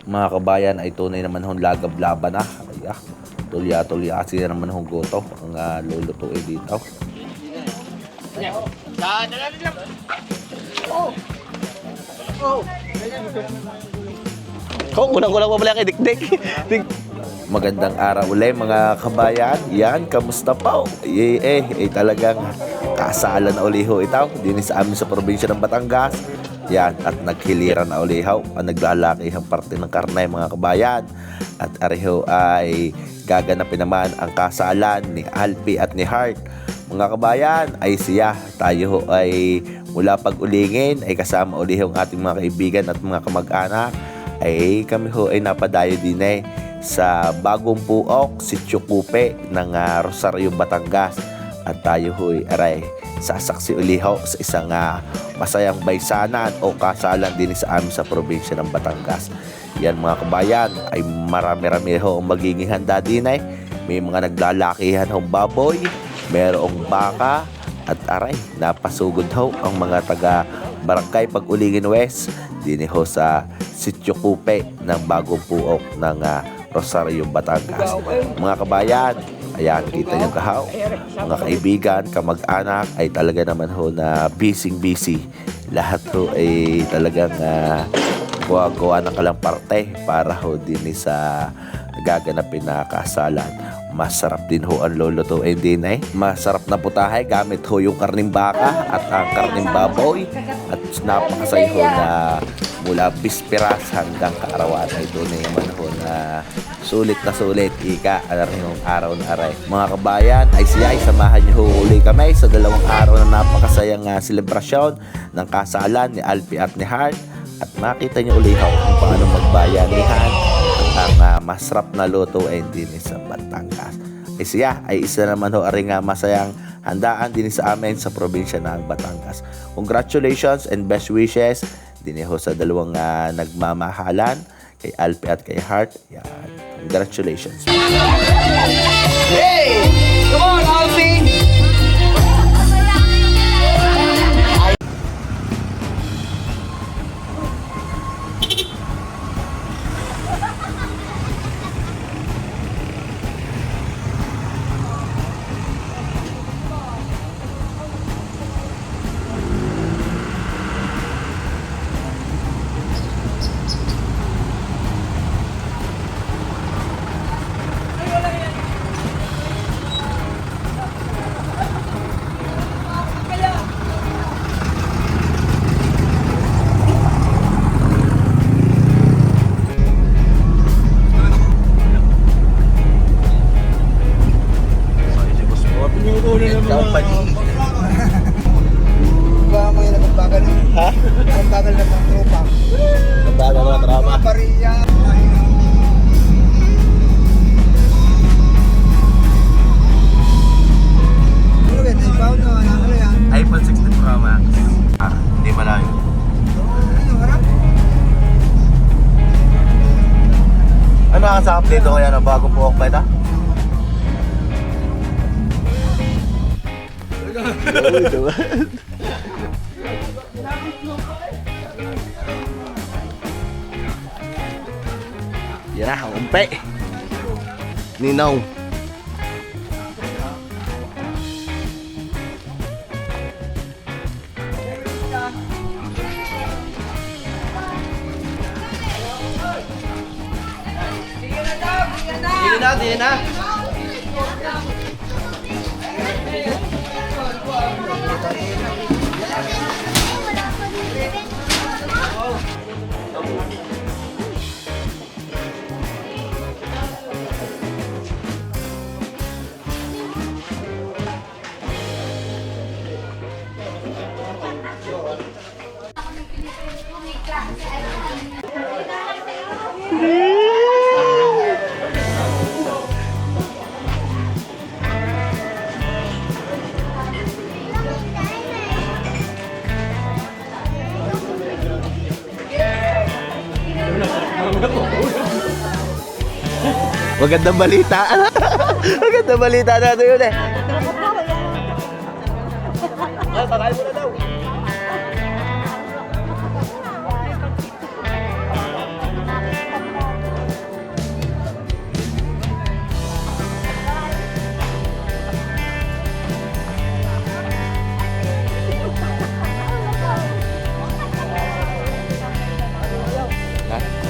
Mga kabayan ay tunay naman hong lagab-laban na. Ay, tulya-tulya kasi naman hong goto ang lulutuin dito. Kulang-kulang pa pala kay Dikdik. Magandang araw ulit mga kabayan. Yan, kamusta po? Talagang kasalan na uliho ito. Din sa amin sa probinsya ng Batangas. Yan, at naghiliran na uliho ang naglalakihang parte ng Karnay mga kabayan. At ariho ay gaganapin naman ang kasalan ni Alpi at ni Heart. Mga kabayan, ay siya. Tayo ay mula pag-ulingin ay kasama uliho ang ating mga kaibigan at mga kamag-anak. Ay kami ho ay napadayo din sa Bagong Puok, Sitio Kupe ng Rosario, Batangas. At tayo ho'y aray sasaksi uliho sa isang masayang baysanan o kasalan din sa amin sa probinsya ng Batangas. Yan mga kabayan, ay marami-rami ho ang magiging handa din May mga naglalakihan hong baboy, mayroong baka, at aray, napasugod ho ang mga taga Barangay Pag-Ulingin West din ho sa Sitio Kupe ng Bagong Puok ng Rosario, Batangas. Mga kabayan, ayan, kita nyo kahaw. Mga kaibigan, kamag-anak, ay talaga naman ho na busy. Lahat ho ay talagang gawa ng kalang parte para ho din sa gaganapin na kasalan. Masarap din ho ang lulutuin din Masarap na putahe gamit ho yung karning baka at ang karning baboy. At napakasay ho na mula bisperas hanggang kaarawan ay doon naman ho na sulit ika yung araw na aray. Mga kabayan, ay siya ay samahan niyo ho uli kami sa 2 araw na napakasayang selebrasyon ng kasalan ni Alpi at ni Heart. At makita niyo uli ho kung paano magbayanihan ang masarap na lutuin din sa Batangas. Ay siya ay isa naman ho aring masayang handaan din sa amin sa probinsya ng Batangas. Congratulations and best wishes din ho sa 2 nagmamahalan, kay Alpi at kay Heart. Yan. Congratulations. Hey! Come on, Alfie! Bagal na pang tropa. Nabagal mga tropa. Bariya. iPhone 16 Pro Max. Hindi malayo. Ano ang sakap dito kaya na Bagong Puok ba ito? Yan na, ang umpe. Ninong. Sige na. Magandang balita. Magandang balita natin yun eh. Tarayin mo na daw.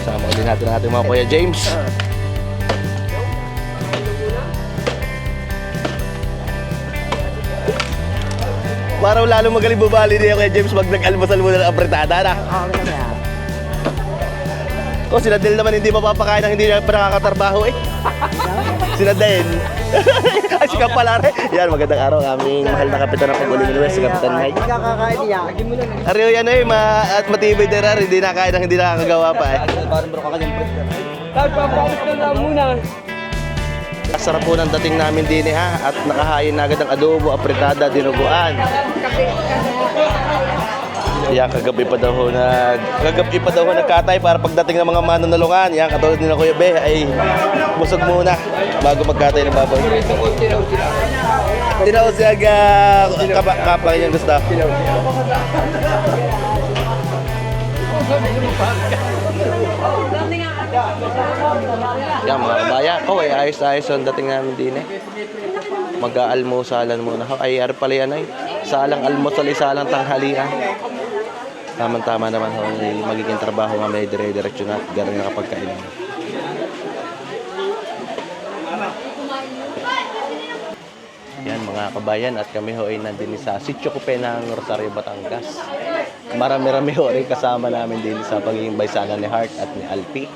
Sama din natin ang ating mga Kuya James. Para lalo magaling bubali niya Kuya James pag nag-almusal muna ng apretada na. O sila Del naman hindi mapapakain ang hindi na pa nakakatrabaho eh. Sila Del. Ay si Kapalare. Yan, magandang araw aming mahal na kapitan ng Pag-uling West, si Kapitan Mike. Kakain niya. Ariyo yan eh, at matibay din rin, hindi nakain ang hindi nakakagawa pa eh. Sarap po ng dating namin din eh ha, at nakahain na agad ng adobo, apretada, dinuguan. Yan, kagabi pa daw ho nagkatay para pagdating ng mga manunulungan. Yan, katulad nila Kuya Be ay busog muna bago magkatay ng baboy. Tinaw siya kapang yung gusto. Yan mga kabaya, ayos-ayos ang dating namin din eh. Mag-aalmusalan muna. Ay, ari pala yan ay. Salang almusal, salang tanghalian. Tama-tama naman ho, magiging trabaho mamaya dire-diretso na gano'n nga kapag kailan. Yan mga kabayan, at kami ho ay nandun sa Sitio Cupe ng Rosario, Batangas. Marami-rami ho rin kasama namin din sa pagiging baysana ni Heart at ni Alpi.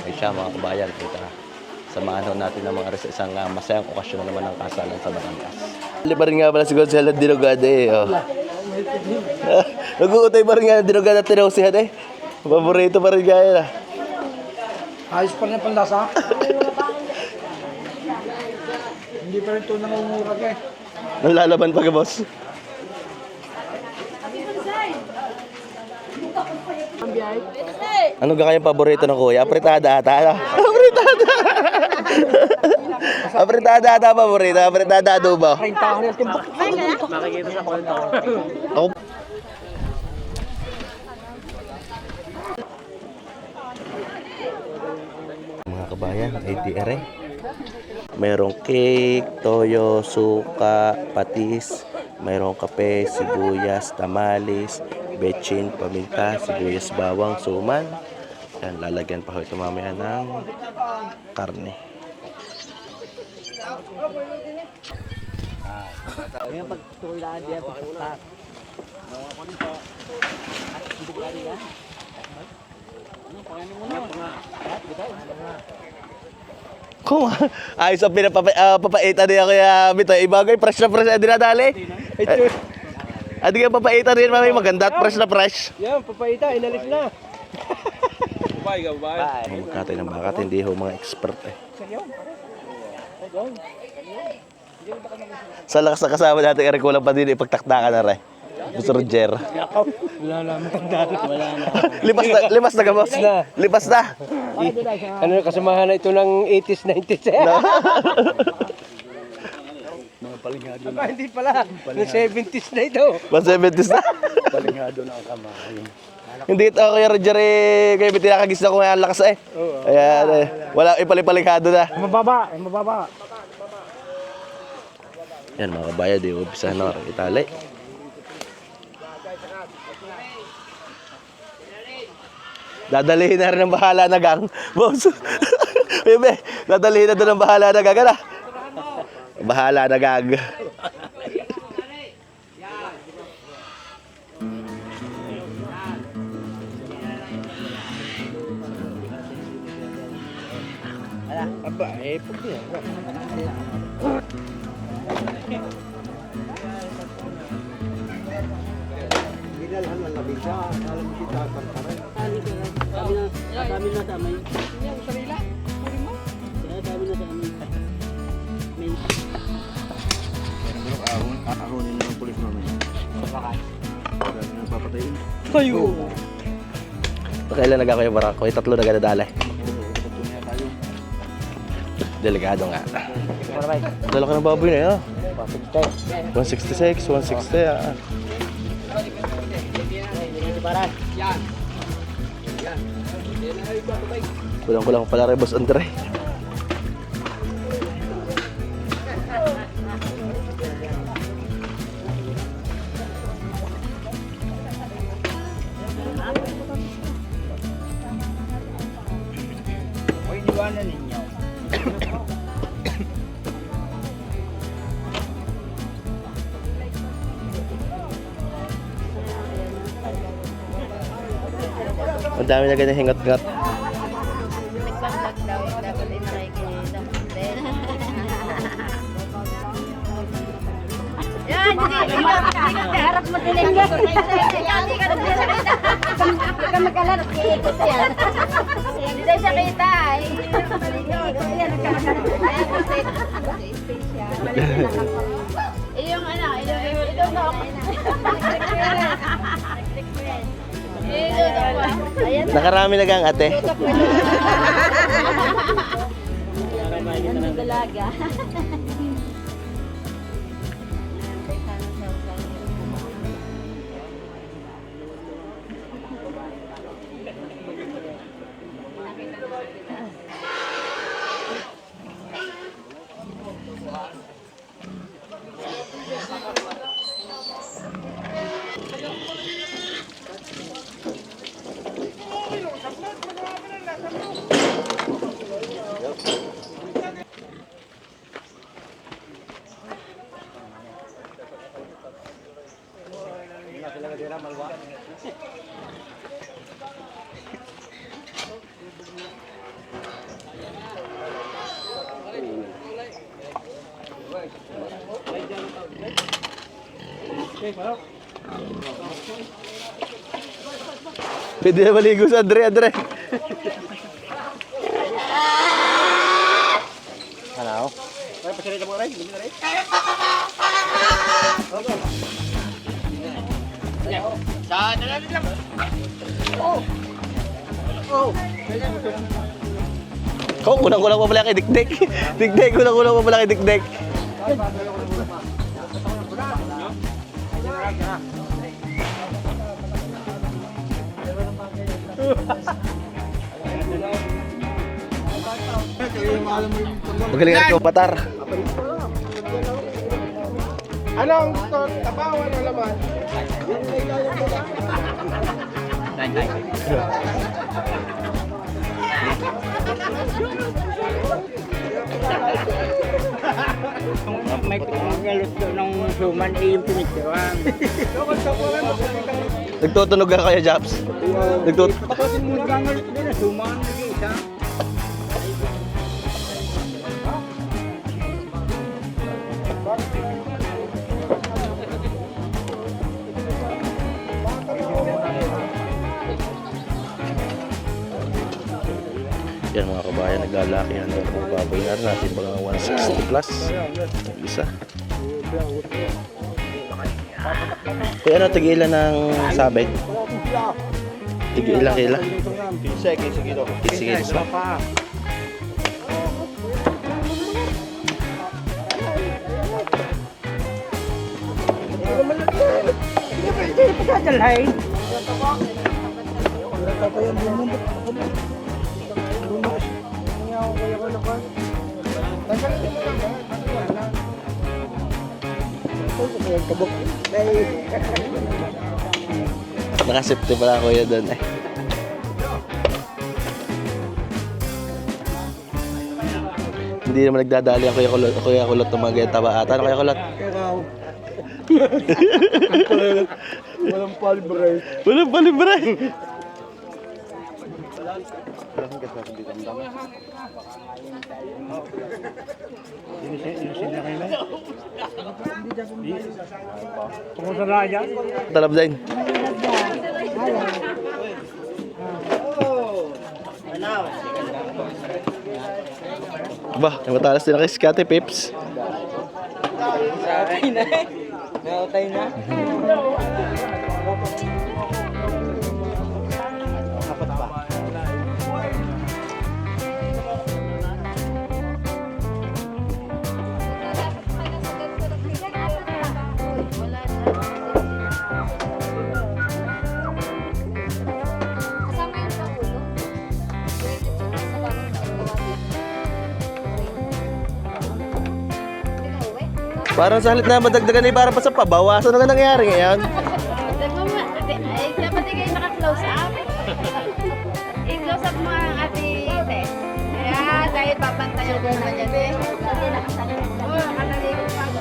Ay siya mga kabayan, kita. Samahan ho natin ng mga sa isang masayang okasyon na naman ng kasalan sa Batangas. Liba rin nga pala si Gonzalo Dinogada eh. Oh. Nag-uutay pa rin nga Dinogada at tinausihan eh. Paborito pa rin nga yun ah. Ayos pa rin ang panlasa. Hindi pa rin ito nangungurag eh. Nalalaban pa ka, boss. Ano ka kayong paborito ng kuya? Apretada ata. Ano? Apretada! Apretada ata paborito. Apretada adobo. Makikita sa kwento. Ako. Mga kabayan, ATR eh. Mayroong cake, toyo, suka, patis, mayroong kape, sibuyas, tamales, betchin, paminta, sibuyas, bawang, suman. Yan, lalagyan pa ho ito mamaya ng karne. Kung ayos ang papaitan niya Kuya Bito, ibagay, fresh na fresh ang dinadali. Adi ka papaitan rin mamay, maganda at fresh na fresh. Yan, papaita, inalis na. Magkatay ng bakat, hindi ho mga expert eh. Sa lakas na kasama natin, Eric, kulang pa din ipagtakdakan na rin. Gusto Roger. Wala na, matanda na. Wala na. Lipas na ka, boss? Lipas na. Ano, kasamahan na ito ng 80s, 90s eh. Mga palingado na. Hindi pala, ng 70s na ito. Mas 70s na. Palingado na ang kamay. Hindi ito Kuya Roger eh, kaya may tinakagis na kung ang lakas eh. Ayan eh, wala ipalipalikado na. Mababa, mababa. Yan mga kabayad eh, umpisa na rin itali. Dadalihin na rin ang bahala na gang. Boss. Bebe, dadalihin na doon ang bahala na gang. Ano? Bahala na gang. Aba, eh, pag yan. Ginalhan lang na bisa, alam mo kita kantaran. Dami na sa amin. Yung sarila, puri mo. Dami na sa amin. Ahonin na ng pulis namin. Bakit? Dami na papatayin. Kayo! Kailan nagkakuya barako? Ay, tatlo na ganadala. Delikado nga. Dala ka ng baboy na yun. 166, 160 ah. Kulang-kulang pala rin, Boss Andre. iwanan ninyo. Ang dami na ganyan hingot-ngot. Nagpag-vlog daw, dapat i-try kayo. Yan, hindi harap mo tinig. Hindi ka magkalat, iikot yan. Hindi siya kita. Yung ano, ito na ako. Nakarami na gang ate. Ang dalaga. Pwede na maligo sa Andre. Ano? Ay, pasalita mo rin. Hindi na rin. Kung kulang-kulang pa pala kay Dikdik. Dikdik, kulang-kulang pa pala kay Dikdik. Magaling na ito, Patar. Anong gusto? Tabawan o laman? May galot doon ng human yung pinicturan. Nagtutunog ka kaya, Japs? Tapasin mo na galot doon na human nag-iisa. Yan mga kabayan, naglalaki yan ng mga baboy na natin mga 160 plus. Ang isa. Kaya ano, tigilan ng sabay? Tigilan kila? Sige. 15 kilos ba? Pagkadalhay. Nakasipte pala kuya doon eh. Hindi naman nagdadali ang kuya kulot ng mga geta ba ata? Ano kuya kulot? Walang palibre. Walang palibre! Kung sa raya? Talab din. Ba, matalas din na kay Scotty Pips. Nautay na. Apat pa. Parang sa halit na madagdagan ay para pa sa pabawasan. Ano nga nangyari ngayon? Dapat kayo naka-close up. I-close up mo ang ate. Ayan. papantayan ko naman yan eh. Hindi nakasalit. Oo, nakaligo pa ako.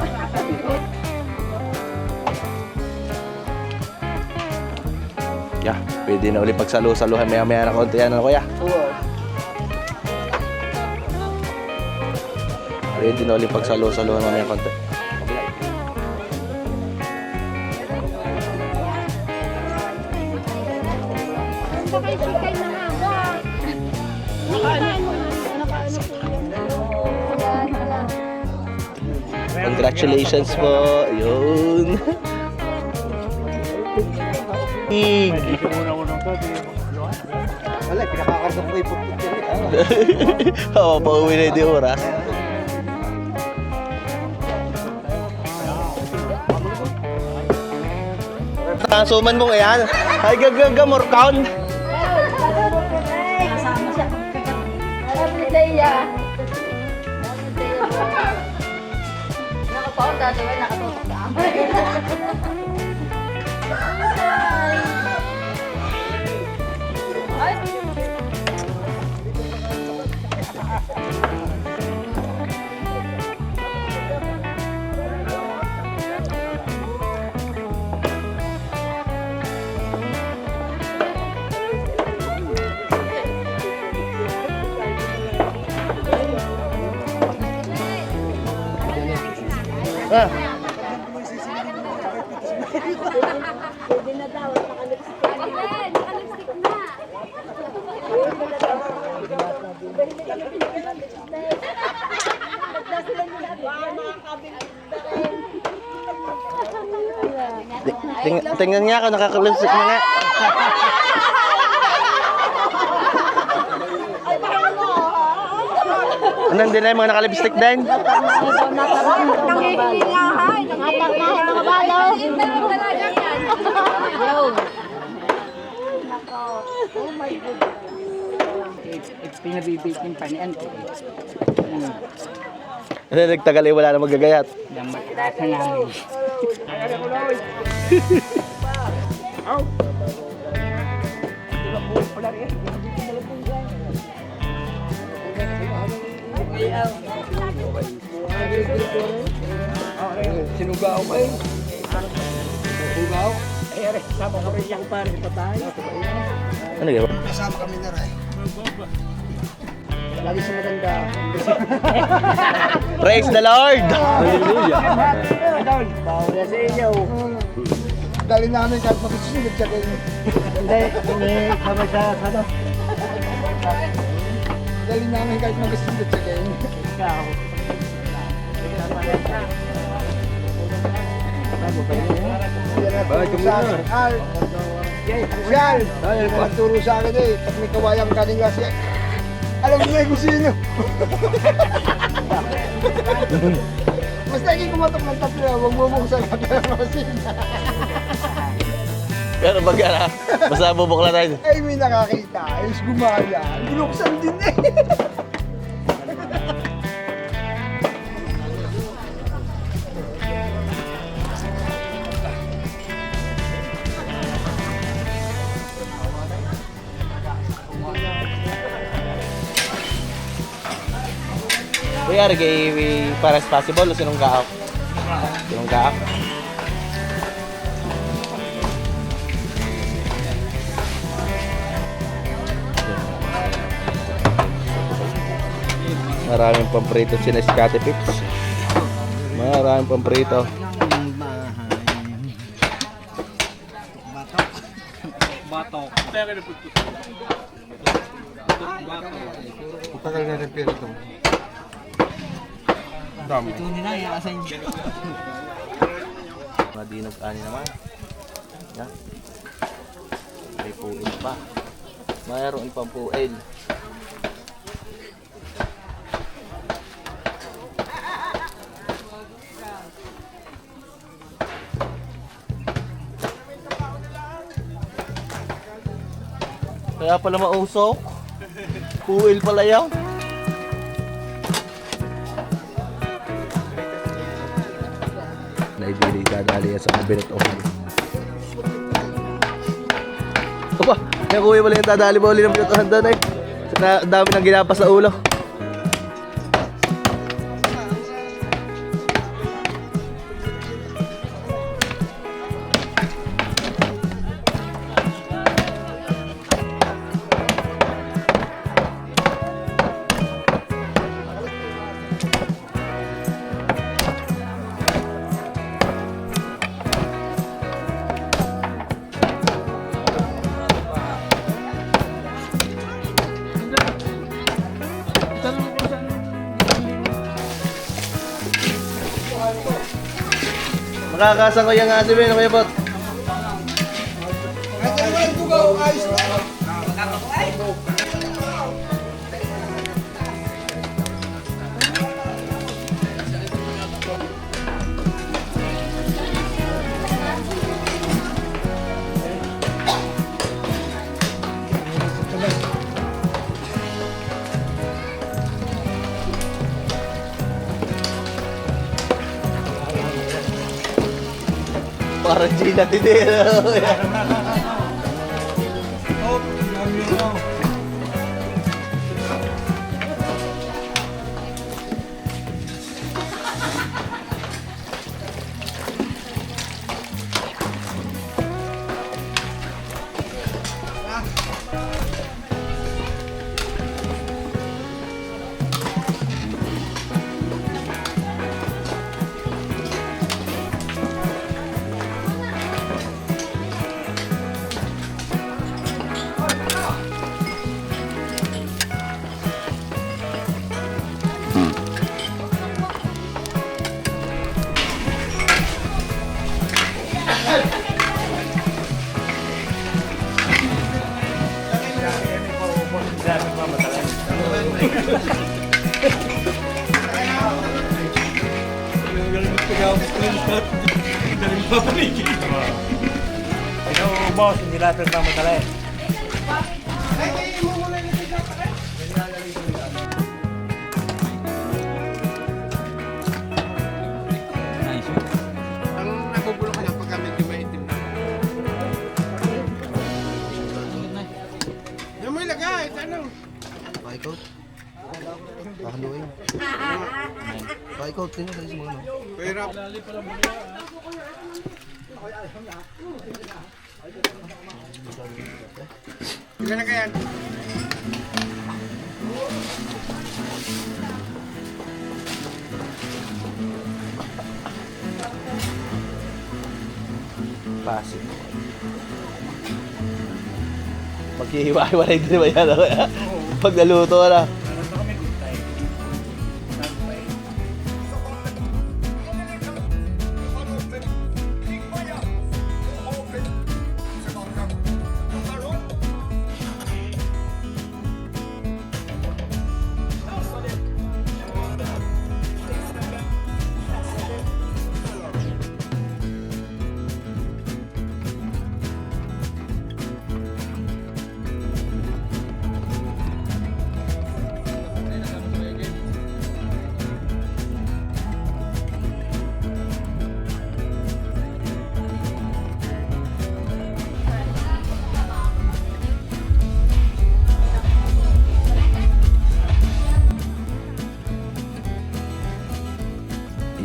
Yeah, pwede na ulit pagsalo-saluhan maya-maya na konti yan, ano kuya? Pwede na ulit pagsalo-saluhan mamaya konti. Sakay-sakay na nga ba? Congratulations po. Yun. Wala, pinakakarga ko yung pagpipit. Oo, pauwi na yung oras. Suman mo ngayon. Ay, gagagamorkaon. Kasama siya. Happy day ya. Nakapaw dati ba nakatutok sa amin. Ay. Ah. Pwede na daw, nakalipstick na. Nakalipstick na. Tingnan niya ako, nakakalusik na nga. Anong din na yung mga nakalipstick din? Nangihingahay. Nangihingahay ng kabalaw. Oh my God. Pinabibitin pa ni Ante. Ano nagtagal eh, wala na magagayat. Yung matrasa namin. Sinugaw ko eh. Sinugaw? Eh, sama kami yung pare patay. Ano gawin? Kasama kami na rin. Lagi sa maganda. Praise the Lord! Bawal na sa inyo. Dali namin kahit magsusunod siya kayo. Hindi. Kami sa ano? Dali namin kahit magsusunod siya kayo. Ikaw. Siyal! Nagturo sa akin eh. Pag may kawayang kaning lasi. Alam mo na kung sino. Basta hindi kumatok ng tatlo. Huwag mo buksan ka ng masina. Pero baga na, basta bubukla tayo. Ay, may nakakita. Ayos gumaya. Binuksan din eh. Kuya, regay para as possible o sinong gaak? Sinong gaak? Maraming pamprito sina Scotty Pips. Maraming pamprito. Batok. Patagal na rin pero ito. Dami. Ito nila, i-assign nyo. Madinog ani naman. Yan. May puil pa. Mayroon pang puil. Kaya pala mausok. Puil pala yan. Naibili dadali sa cabinet of Aba, nakuha pala yung dadali ba uli ng pinutuhan doon eh. Dami nang ginapas sa ulo. Nakakasangoy ang ate Ben, Kuya Bot. Parang Gina Tidero. Boss, hindi lahat nagmamadali. Ang nabubulo ka lang pagka medyo maitim na. Yan mo ilagay, ano? Paikot. Pakaluin. Paikot din sa mga ano. Pero, ilan na kayan? Pasok. Maghihiwa-hiwalay din ba yan? Pag naluto na.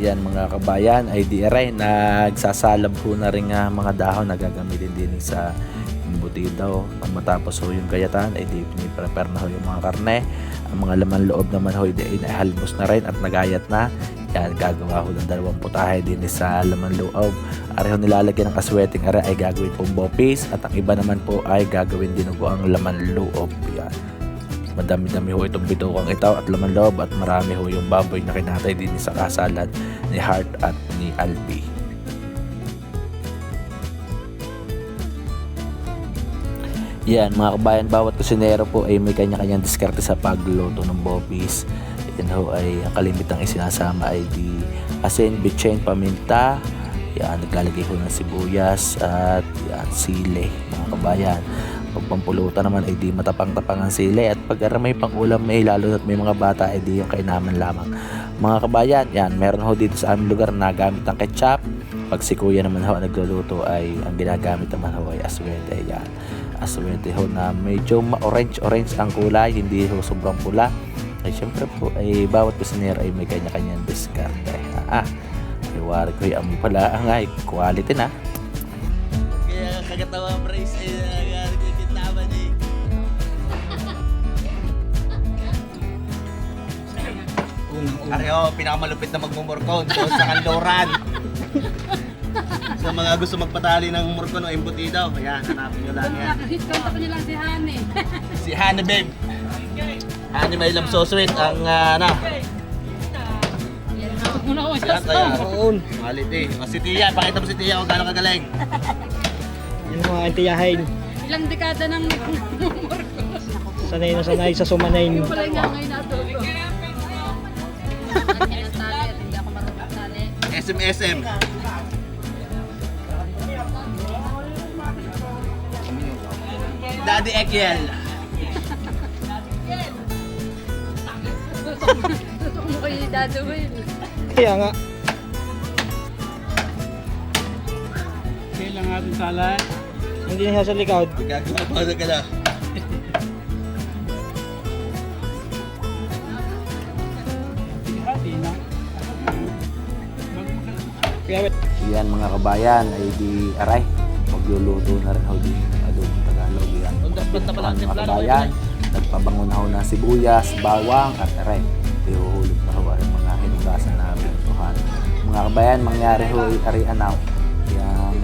Yan mga kabayan, ay di aray, nagsasalab ho na rin nga mga dahon na gagamitin din sa embutido. Matapos ho yung gayatan, ay di prepare na ho yung mga karne. Ang mga laman loob naman ho, ay nahalbos na rin at nagayat na. Yan, gagawa ho ng 2 putahe din sa laman loob. Areho nilalagyan ng asweting are ay gagawin pong bopis at ang iba naman po ay gagawin dinugo ang laman loob. Yan. Madami-dami ho itong bitukang ito at laman loob at marami ho yung baboy na kinatay din sa kasalan ni Hart at ni Alpi. Yan mga kabayan, bawat kusinero po ay may kanya-kanyang diskarte sa pagluto ng bopis. Yan ho ay ang kalimitang isinasama ay di asin, bitchin, paminta. Yan, naglalagay ho ng sibuyas at yan, sili mga kabayan. Pag pampulutan naman ay di matapang-tapang ang sili at pag may pangulam may lalo at may mga bata ay di yung kainaman lamang. Mga kabayan, yan, meron ho dito sa aming lugar na gamit ang ketchup. Pag si kuya naman ho nagluluto ay ang ginagamit naman ho ay aswete. Yan, aswete ho na medyo ma-orange ang kulay, hindi ho sobrang pula. Ay syempre po ay bawat kusinero ay may kanya-kanyang diskarte. Ay wari ko yung amoy pala ang ay quality na. Kaya kagatawa praise ay nagkikitaban eh. Areo, pinakamalupit na magmumurkon doon sa Kanloran. Sa mga gusto magpatali ng murkon o embutido, ayan, hanapin nyo lang yan. Discount ako nila si Hane. Si Hane Babe. Hane may lam so sweet ang ano. Yan o. Yan tayo. Oo. Quality. O si Tia, pakita mo si Tia kung gaano kagaling. Yan mga antiyahin. Ilang dekada nang Sanay na sanay sa sumanayin. wala nga ngayon natuto. Hindi ako marunong tali. SM. Daddy Ekiel. Tutok mo kay Dado Will. Kaya nga. Kailan nga rin sala. Hindi na siya sa likod. Gagawa pa na ka na. Kaya Yan mga kabayan ay di aray. Magluluto na rin ho din ng adobong Tagalog yan. Mga kabayan, nagpabangon na ho ng sibuyas, bawang at aray. Ihuhulog na ho ang mga hinugasan na pintuhan. Mga kabayan, mangyari ho ay ari anaw. Yung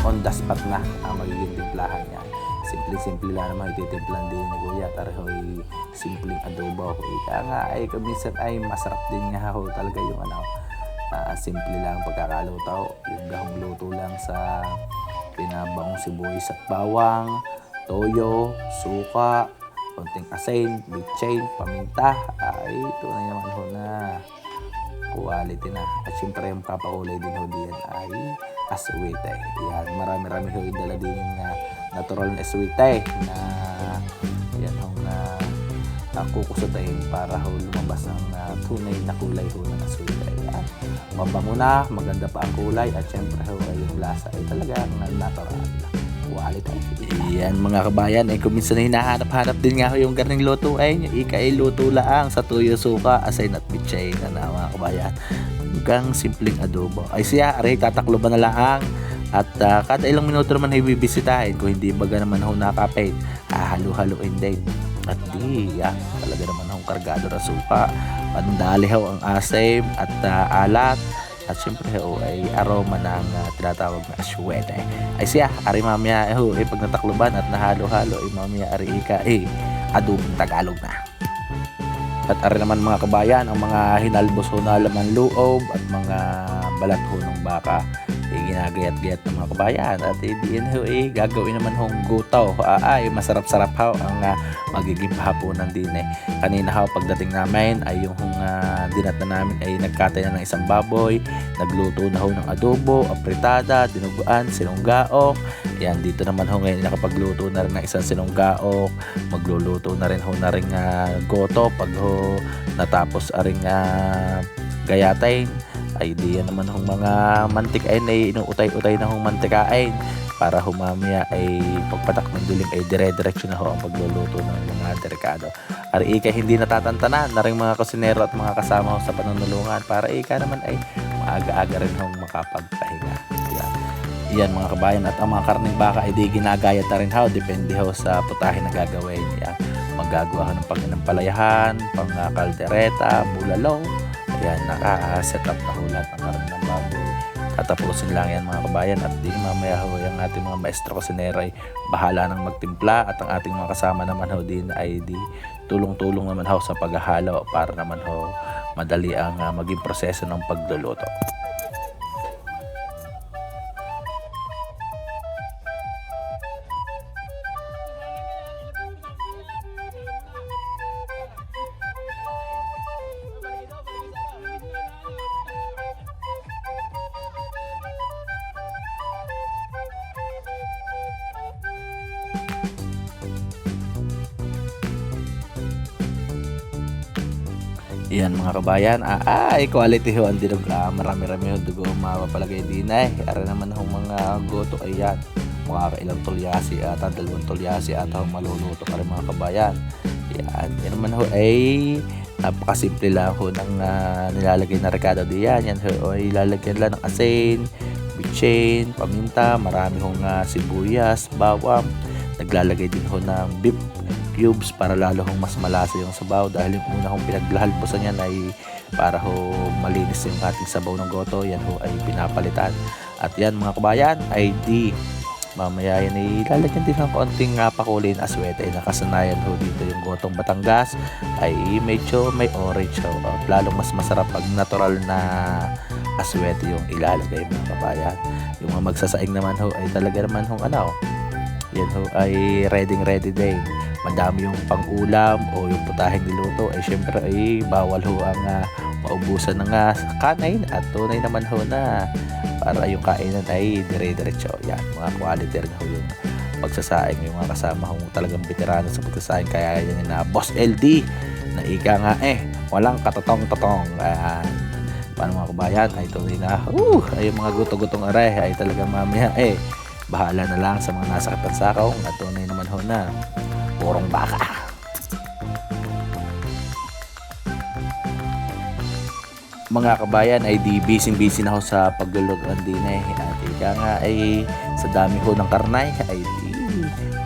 on the spot na ang magiging timplahan niya. Simple-simple lang naman ititimplan din ni Kuya. Tara ho ay simpleng adobo. Kaya nga ay kaminsan ay masarap din nga ho talaga yung ano. Simple lang pagkakalutaw. Yung gahong luto lang sa pinabangong sibuyas at bawang, toyo, suka, konting asin, bitchin, paminta. Ay, ito na naman ho na quality na. At syempre yung papakulay din ho diyan ay aswite. Yan, marami-rami ho yung dala din natural na aswite na yan ho na kukusutain para ho lumabas ng tunay na kulay ho ng aswite. Yan. Mabango na, maganda pa ang kulay at syempre ho ay yung lasa ay talagang natural. Quality. Yan mga kabayan, ay kuminsan na hinahanap-hanap din nga ho yung garning luto ay luto laang sa tuyo, suka, asin at bitchay na mga kabayan. Hanggang simpleng adobo. Ay siya, aray tatakloban na laang at kada ilang minuto naman ay bibisitahin kung hindi baga naman ho nakapay, halu-haluin din. At di, yan, talaga naman akong kargado na suka. Pandali ho ang asim at alat. At syempre ho ay aroma ng tinatawag na aswete. Ay siya, ari mamaya ho ay pag natakluban at nahalo-halo ay mamaya ari ika adobong Tagalog na. At ari naman mga kabayan, ang mga hinalbos ho na laman loob at mga balat ho ng baka ay ginagayat-gayat ng mga kabayan at diyan ho gagawin naman hong gutaw. Ay masarap-sarap ho ang magiging pahapunan din Kanina ho pagdating namin ay yung dinat na namin ay nagkatay na ng isang baboy, nagluto na ho ng adobo, apritada, dinuguan, sinunggaok. Yan, dito naman ho ngayon nakapagluto na rin ng isang sinunggaok, magluluto na rin ho na rin goto pag ho natapos aring gayatay. Ay di yan naman hong mga mantikain ay inuutay-utay na hong mantikain para humamaya ay pagpatak ng dilim ay dire-diretso na ho ang pagluluto ng mga delikado. Ari ika hindi natatantanan na rin mga kusinero at mga kasama ho sa panunulungan para ika naman ay maaga-aga rin hong makapagpahinga. Yan mga kabayan, at ang mga karning baka ay di ginagayat na rin ho, depende ho sa putahe na gagawin. Maggagawa ho ng panginampalayahan, pang kaldereta, bulalo. Ayan, naka-set up na ho lahat ng karne ng baboy. Tatapusin lang yan mga kabayan at di mamaya ho yung ating mga maestro kusinero ay bahala ng magtimpla at ang ating mga kasama naman ho din ay di tulong-tulong naman ho sa paghahalo para naman ho madali ang maging proseso ng pagluluto. Yan mga kabayan, quality ho ang dinog. Marami-rami ho dugo mapapalagay din ay. Ara naman ho mga goto ay yan. Makakailang tulyasi at 2 tulyasi at ho maluluto ka rin mga kabayan. Yan naman ho ay napakasimple lang ho ng nilalagay na rekado diyan. Yan ho ay ilalagyan lang ng asin, bitchin, paminta, marami hong sibuyas, bawang. Naglalagay din ho ng beef cubes para lalo hong mas malasa yung sabaw dahil yung una hong pinaglahalposan yan ay para ho malinis yung ating sabaw ng goto. Yan ho ay pinapalitan at yan mga kabayan ay di Mamaya yan ay lalagyan din ng konting pakulin aswete. Nakasanayan ho dito yung gotong Batangas ay medyo may orange ho. Lalong mas masarap pag natural na aswete yung ilalagay mga kabayan. Yung mga magsasaing naman ho ay talaga naman ho yan ho ay ready din. Madami yung pang-ulam o yung putahing niluto ay syempre ay bawal ho ang maubusan ng kanain at tunay naman ho na para yung kainan ay dire-diretso. Yan, mga quality rin ho yung pagsasaing. Yung mga kasama ho talagang veterano sa pagsasaing, kaya yan na Boss LD na ika nga walang katotong-totong. Ayan, paano mga kabayan ay tunay na ay yung mga guto-gutong aray ay talagang mamaya bahala na lang sa mga nasa kapansakaw at tunay naman ho na purong baka. Mga kabayan ay di busy na ho sa paglulutuan din at ika nga ay sa dami ho ng karnay ay di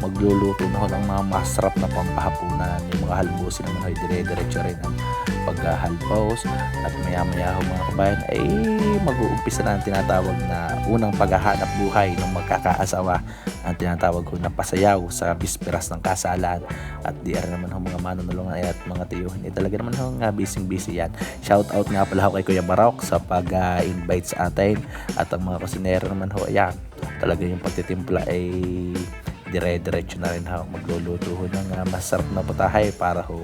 magluluto na ho ng mga masarap na pampahapunan. Yung mga halbusin naman ay dire-diretso rin ang paghahalbos at maya ho mga kabayan ay mag-uumpisa na ang tinatawag na unang paghahanap buhay ng magkakaasawa, ang tinatawag ko na pasayaw sa bisperas ng kasalan. At di naman ho mga manunulungan at mga tiyuhin talaga naman ho nga busy yan. Shout out nga pala ho kay Kuya Barok sa pag-invite sa atin at ang mga kusinero naman ho ayan, talaga yung pagtitimpla ay dire-diretso na rin ho, magluluto ho ng masarap na putahe para ho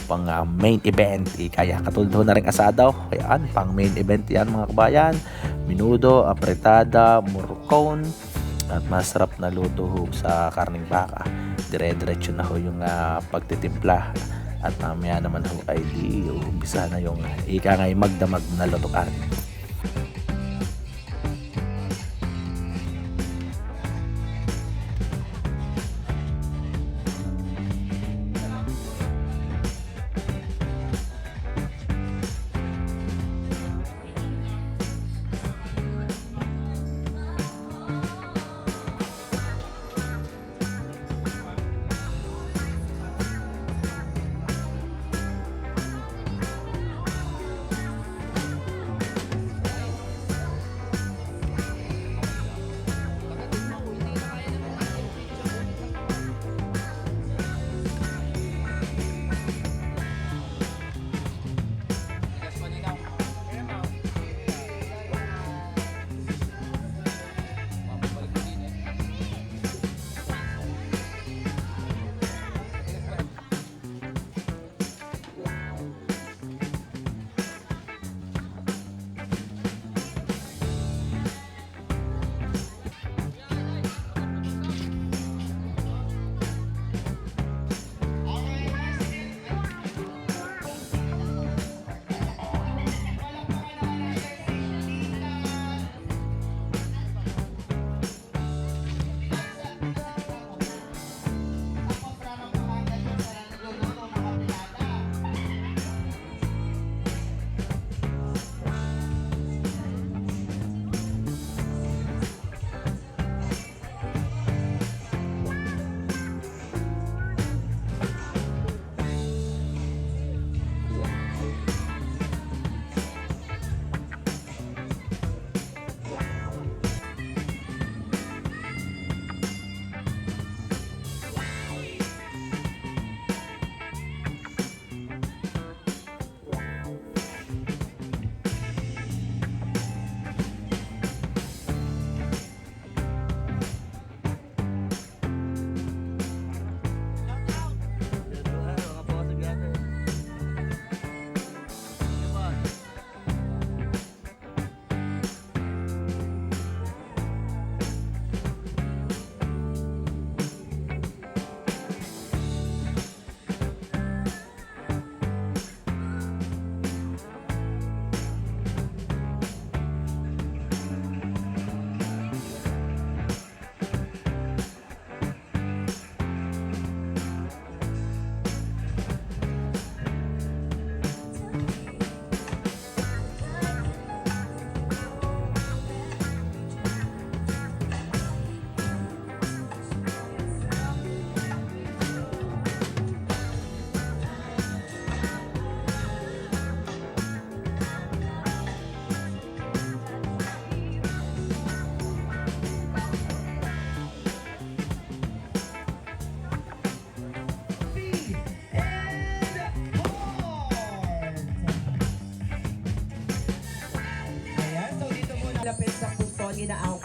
pang main event. Kaya katulad ho na rin asadaw. Ayan, pang main event yan mga kabayan. Minudo, apretada, murcon at masarap na luto ho sa karning baka. Dire-diretso na ho yung pagtitimpla at mamaya naman ho ay di umpisa na yung ika nga magdamag na lutukan.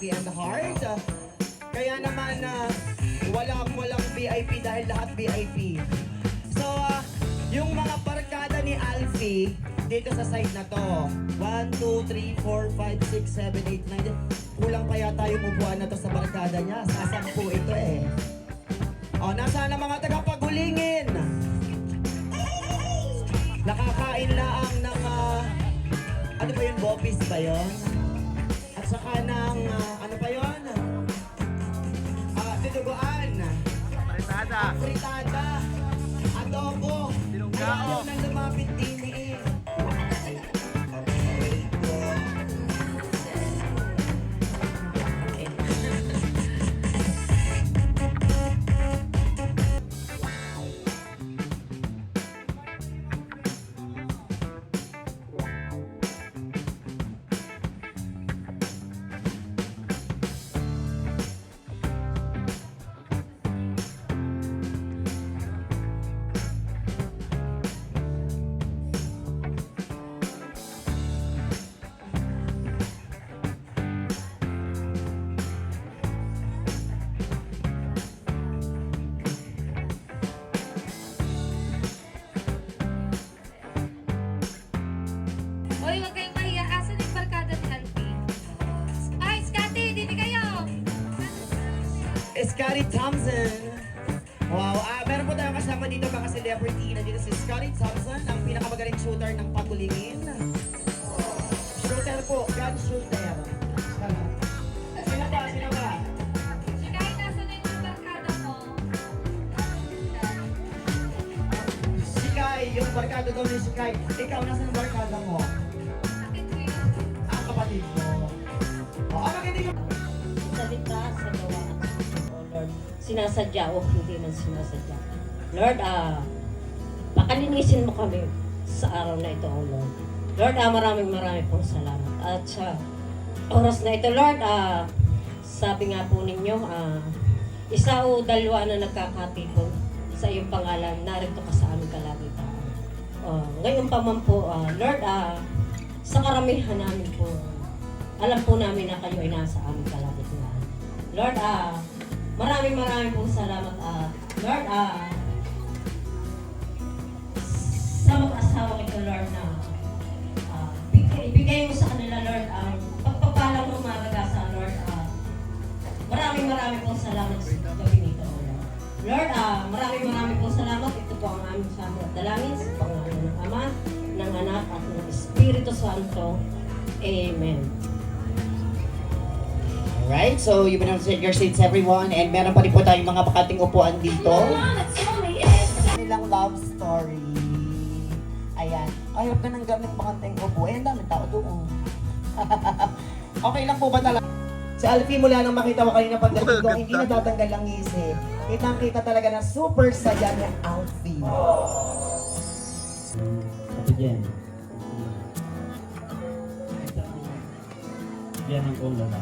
Alfie and Heart. Kaya naman, walang VIP dahil lahat VIP. So, yung mga barkada ni Alfie, dito sa side na to. 1, 2, 3, 4, 5, 6, 7, 8, 9. Kulang pa yata yung upuan na to sa barkada niya. Sasampu ito eh. O, nasaan ang mga tagapagulingin? Nakakain laang ng, ano ba yun, bopis ba yun? At saka ng, ano pa yun? Dinuguan. Fritada. Fritada. Adobo. Sinunggao. Ayaw nang lumapit din eh. Hoy, huwag kayong mahiya. Asan yung barkada ni Alfie? Ay, Scotty, dito kayo! Scotty Thompson. Wow, meron po tayong kasama dito mga celebrity. Nandito si Scotty Thompson, ang pinakamagaling shooter ng pagulingin. Shooter po, gun shooter. Sino ba? Sino ba? Si Kai, nasa na yung barkada mo? Si Kai, yung barkada daw ni si Kai. Ikaw, nasa ng barkada mo? Bakit ko yun? Ang kapatid mo. Bakit hindi ka? Salita sa gawa. Oh Lord, sinasadya o hindi man sinasadya. Lord, pakalinisin mo kami sa araw na ito, oh Lord. Lord, maraming pong salamat. At sa oras na ito, Lord, sabi nga po ninyo, isa o dalawa na nagkakatipon sa iyong pangalan, narito ka sa aming kalagitan. Ngayon pa man po, Lord, sa karamihan namin po, alam po namin na kayo ay nasa aming kalagitnaan. Lord, maraming pong salamat. Lord, sa mag-asawa ito, Lord, na ibigay mo sa kanila, Lord, ang pagpapalang ng maragasa, Lord. Maraming pong salamat sa gabi nito, Lord. Lord, maraming pong salamat. Ito po ang aming samot dalangin sa pangalan ng Ama, ng Anak, at ng Espiritu Santo. Amen. Alright, so you may take your seats everyone, and meron pa rin po tayong mga bakating upuan dito. Nilang love story. Ayan. Ay, huwag ka nang gamit bakanteng upo. Eh, ang daming tao doon. Okay lang po ba talaga? Si Alfie, mula nang makita mo kanina pagdating ko, hindi natatanggal ang isip. Kitang-kita talaga na super saya ni Alfie. Ate Jen. Yan ang ulo na.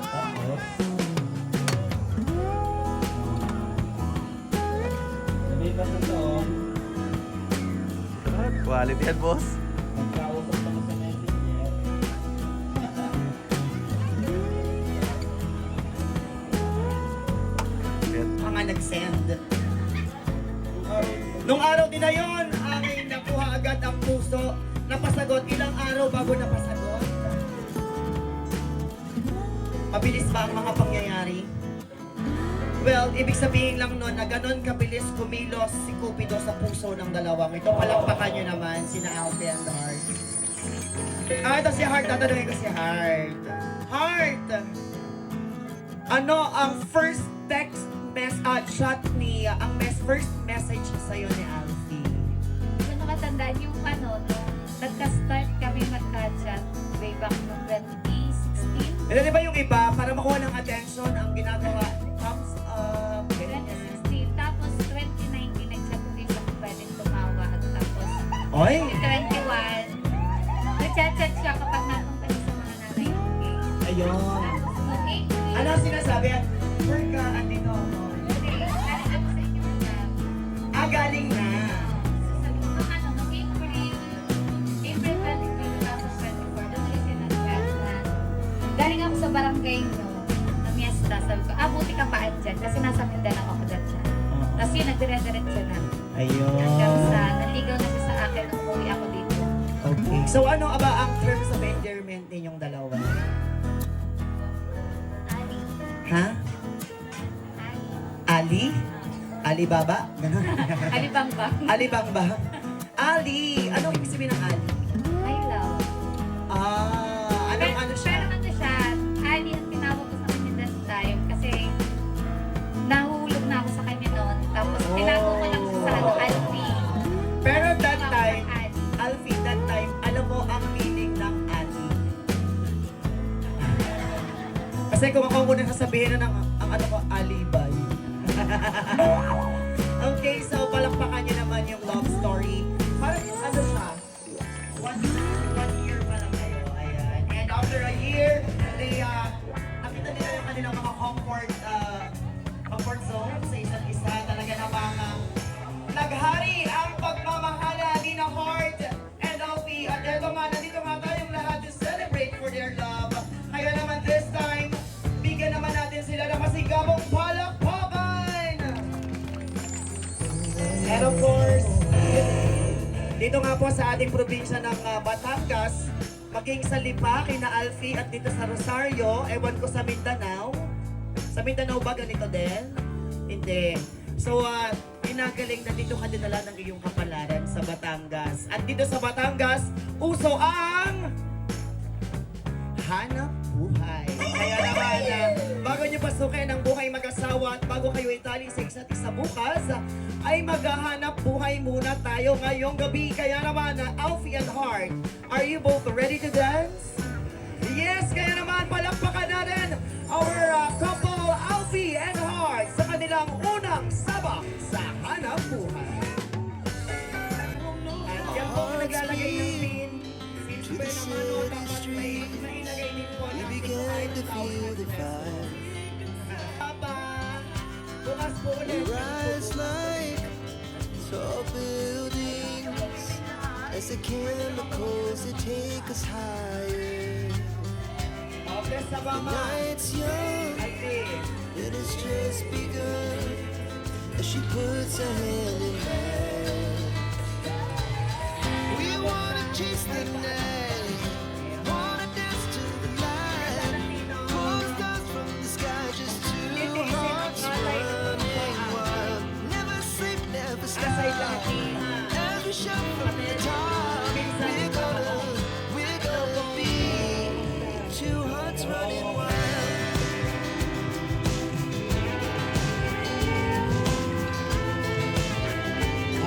Tapos, lumipas na doon. Quality yan, boss. Magkausap ka na sa messenger. Mga nag-send. Nung araw din na yun, aking nakuha agad ang puso. Napasagot, ilang araw bago napasagot. Mabilis ba ang mga pangyayari? Well, ibig sabihin lang nun na ganon kabilis kumilos si Cupido sa puso ng dalawang ito. Palakpakan nyo naman, sina Alfie and Heart. Ito si Heart, tatanungin ko si Heart. Heart! Ano ang first text chat ni, first message sa'yo ni Alfie? Kung nakatandaan yung nung nagka-start kami magka-chat way back noong 2016. Di ba yung iba, para makuha ng attention, ang ginagawa, thumbs up, ganyan. 2016. Tapos 2019, nag-chat ko din siya kung pwedeng tumawa. At tapos, Oy! 2021, nag-chat siya kapag napunta siya sa mga nanay ng gay. Ayun. Tapos, okay. Ano ang sinasabi? Work ka, andito ako. Galing na. Sabi ko, nung April 23, 2024, doon ulit siya nag-chat na. Galing ako sa barangay nyo. Hanggang Ayun. sa naligaw na siya sa akin nung umuwi ako dito. Okay. So ano ba ang terms of endearment ninyong dalawa? Ali. Ha? Ali? Alibaba? Ganon. Alibang-bang. Alibangba? Ali! Anong ibig sabihin ng Ali? I love. Ano siya? Pero ano siya, Ali ang tinawag ko sa kanya that time kasi nahulog na ako sa kanya noon. Tapos tinago ko lang siya sa Alfie. Pero that Tawag time, ng Ali. Alfie, that time, alam mo ang meaning ng Ali. Kasi kung ako muna sasabihin na ng ang ano ko, alibay. Okay, so palakpakan niyo naman yung love story. Parang ano siya? One year pa lang kayo. Ayan. And after a year, they, nakita nila yung kanilang mga comfort zone sa isa't isa. Talaga namang naghari ang pagmamahala ni na Heart and Alfie. At eto nga, nandito nga tayong lahat to celebrate for their love. Kaya naman this time, bigyan naman natin sila ng masigabong palakpakan! And of course, dito nga po sa ating probinsya ng Batangas, maging sa Lipa, kina Alfie at dito sa Rosario, ewan ko sa Mindanao. Sa Mindanao ba ganito din? Hindi. So, ginagaling na dito ka dinala ng iyong kapalaran sa Batangas. At dito sa Batangas, uso ang hanap buhay. Kaya naman, bago niyo pasukin ang buhay mag-asawa at bago kayo itali sa isa't isa bukas, ay maghahanap buhay muna tayo ngayong gabi. Kaya naman, Alfie and Heart, are you both ready to dance? Yes, kaya naman palakpakan natin our couple Alfie and Heart sa kanilang unang sabak sa hanap buhay. At yan po ang naglalagay ng pin. Since pa naman o dapat may ilagay din po ng Papa, bukas po ulit. Rise like tall buildings as the chemicals that take us higher. Okay, sa mama. Night's young Alfie. and it's just begun as she puts her hand in mine. We wanna chase the night, wanna dance to the light, pull stars from the sky, just two hearts running wild. Never sleep, never stop. As we shout from the top, we're gonna be two hearts running wild.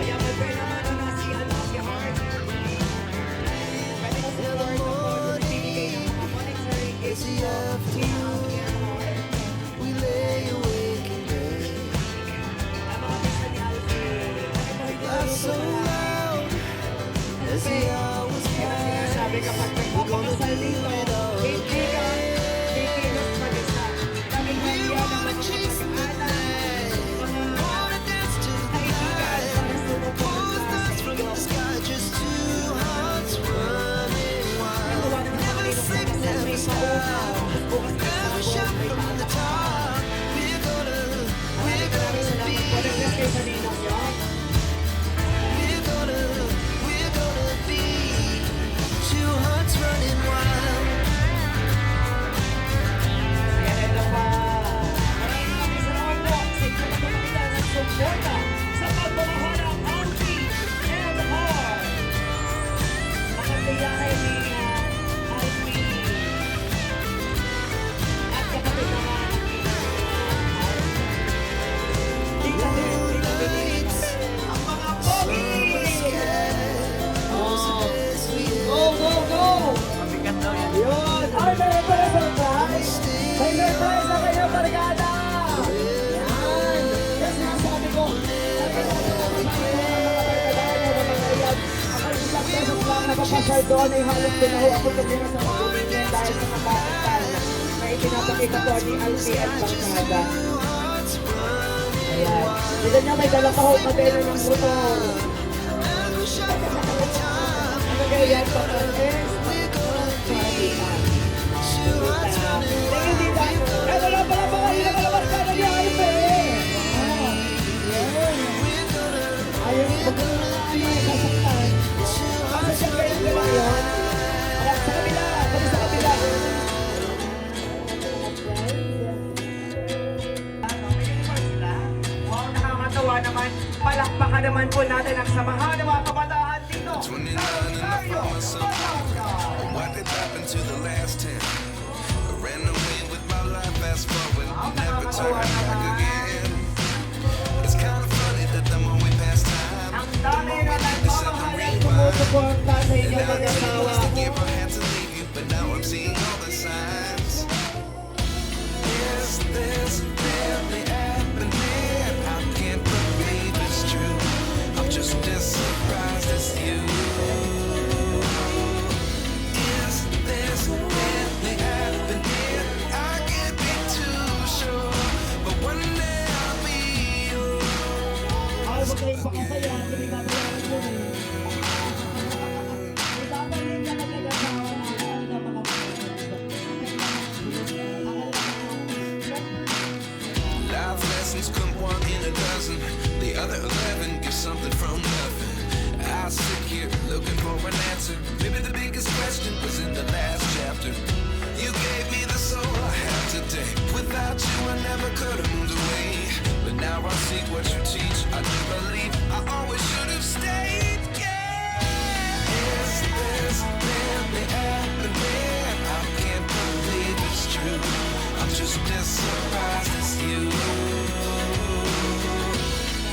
Ayan, may pwede naman na si Heart. Pwede mo support ang po nagbibigay ng mga monetary It's gifts the afternoon, we lay awake in bed. ang mga pista ni Alfie. Laugh so loud as the hours pass. Sabi kapag nagpapakasal dito, hindi ka kikilos mag-isa. Dahil We nandiyan wanna naman yung chase the mag-anak, night, mga wanna dance to the kaibigan, light. para sumuporta Pull sa stars from iyo. the sky, just two hearts running wild. Gawa naman Never kami ng sleep, pakasal, never may stop. paunaw. Bukas na As we ako, shout may from the top, we're gonna Maraming salamat be. po. Nag-bless kayo sa ninang niyo. We're gonna be two hearts running wild. Ayan, ito pa. Maraming salamat po sa inyong pagpapakita ng suporta sa pagmamahal ng Alfie and Heart. Nakasiyahay ni Alfie at kapatid naman ng Tingnan din, tingnan din ang mga pogi! Go, go, go! Yun! Ay, meron pa na surprise! May surprise na kayo, barkada! Yan! Yan sinasabi ko. Ang isang pesos lang na papasal doon ay halos pinaho ako tumira sa pagpilihan dahil sa kabaitan na ipinapakita po ni Alfie at Barkada. Ayan. Dito niya may dalang kahong modelo ng motor. Ano kaya yan pa pa? Tingin dito. Eto lang pala mga ilang alabarkada ni Alfie. Ayun suporta sa inyong mag-asawa. If I had to leave you, but now I'm seeing all the signs. Is this really happening? I can't believe it's true. I'm just as surprised as you. Is this really happening? I can't be too sure, but one day I'll be yours. Ako ba kayong pakasaya? Hindi ba kailangan mo eh? Ibabalin ka mag-asawa na hindi ka Life lessons come one in a dozen. The other 11 give something from nothing. I sit here looking for an answer. Maybe the biggest question was in the last chapter. You gave me the soul I have today. Without you, I never could have moved away. But now I see what you teach. I do believe I always should have stayed. Yeah. Is this really happening? I can't believe it's true. I'm just as surprised as you.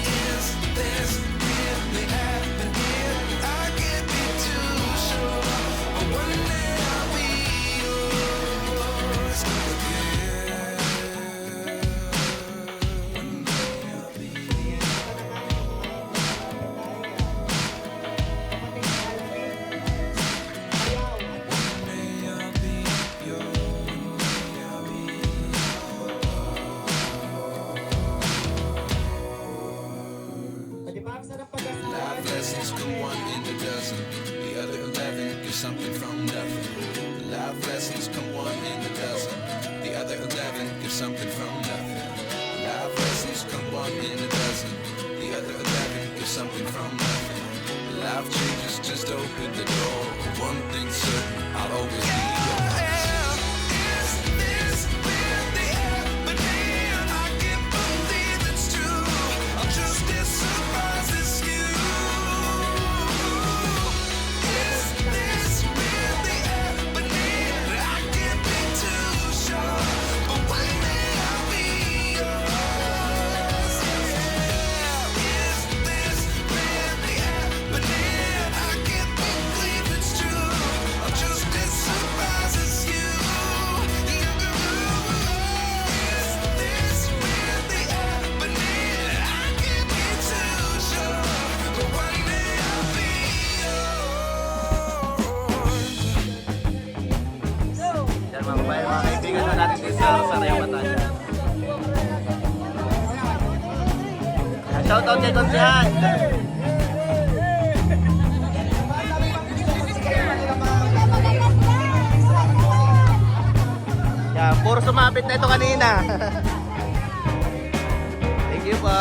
Is this really happening? I can't be too sure, but one day I'll be yours again. One day I'll be Life lessons come one in a dozen. The other 11 give something from nothing. Life lessons come one in a dozen. The other 11 give something from nothing. Life lessons come one in a dozen. The other 11 give something from nothing. Life changes just open the door. One thing's certain, I'll always be yours. Is this really happening? I can't believe it's true. I'm just as surprised as you. Is this really happening? I can't be too sure, but one day I'll be yours. Is this really happening? I can't believe it's true. I'm just as surprised as you. Is this really happening? I can't be too sure, but one day I'll be yours. Yan mga babae, mga kaibigan na natin dito sa Sarayang Batangas. Shoutout kay Konsihan! Yan, puro sumabit na ito kanina. Thank you po.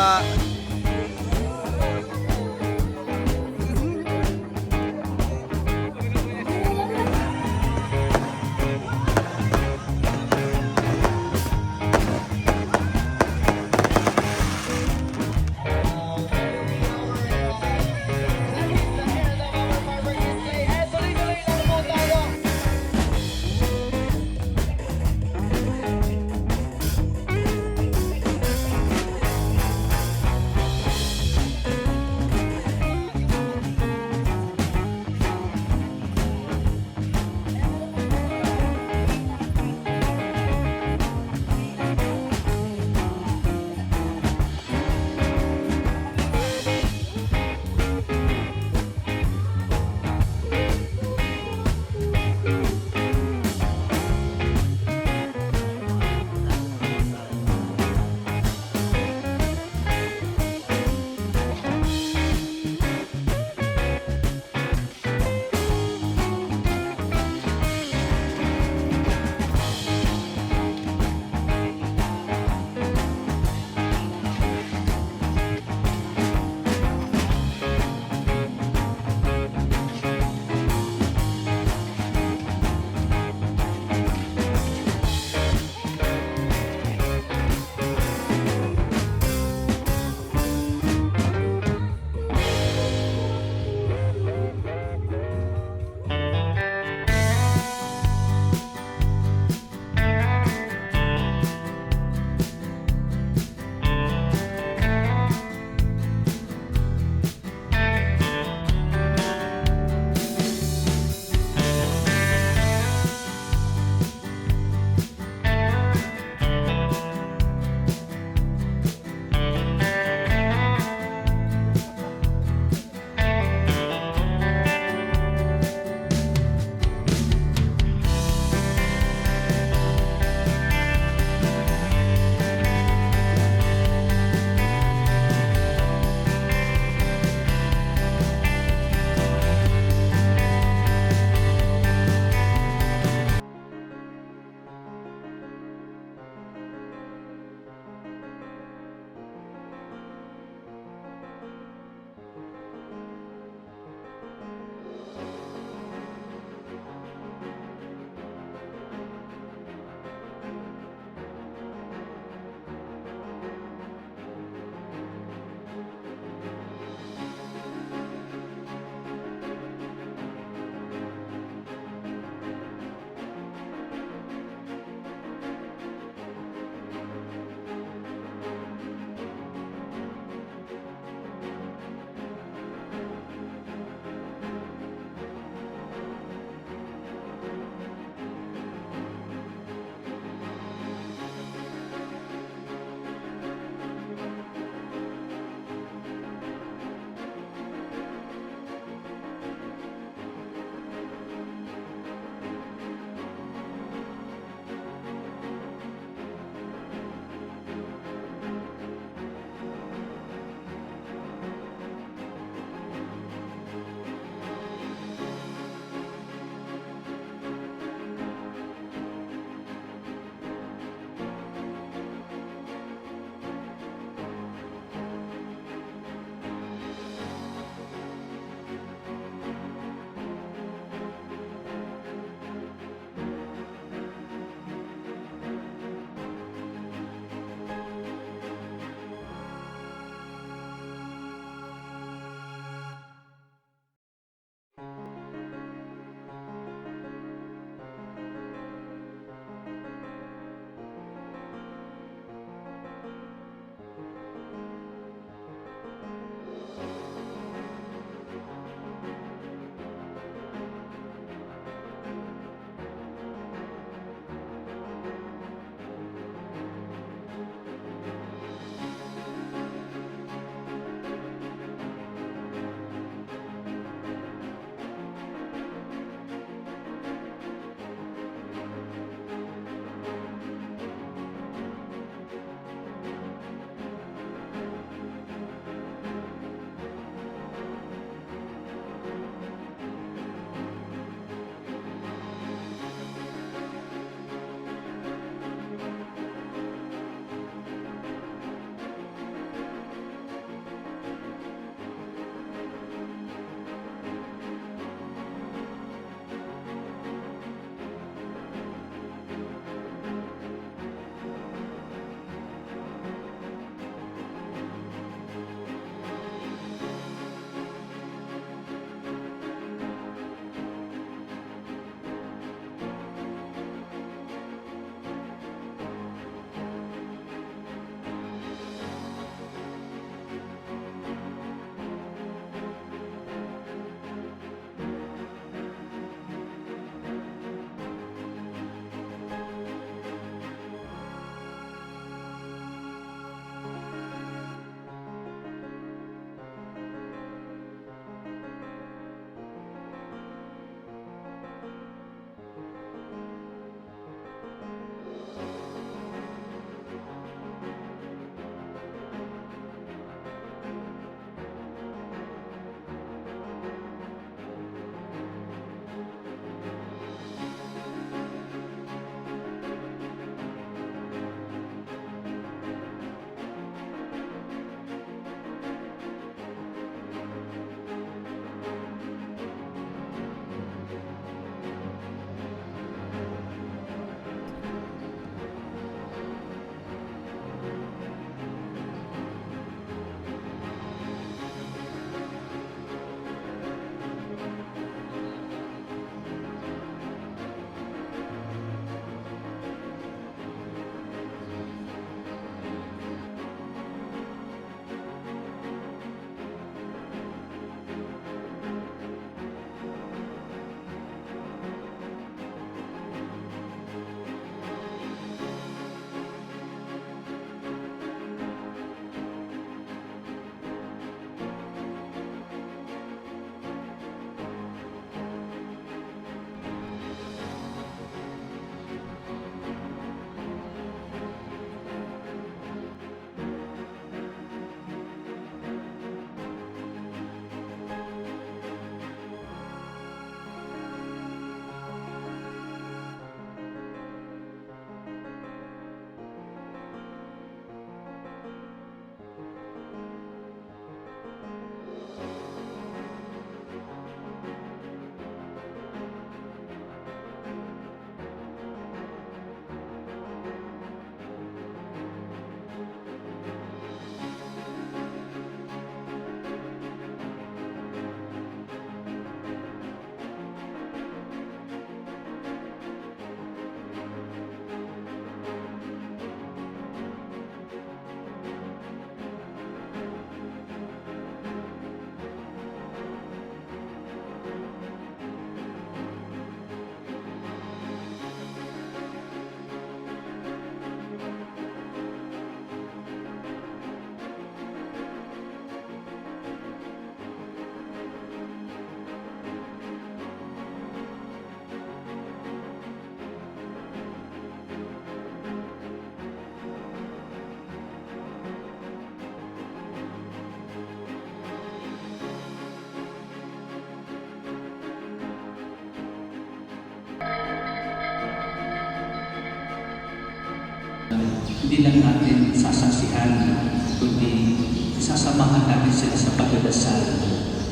hindi lang natin sasaksihan, kundi sasamahan natin sila sa pagdadasal.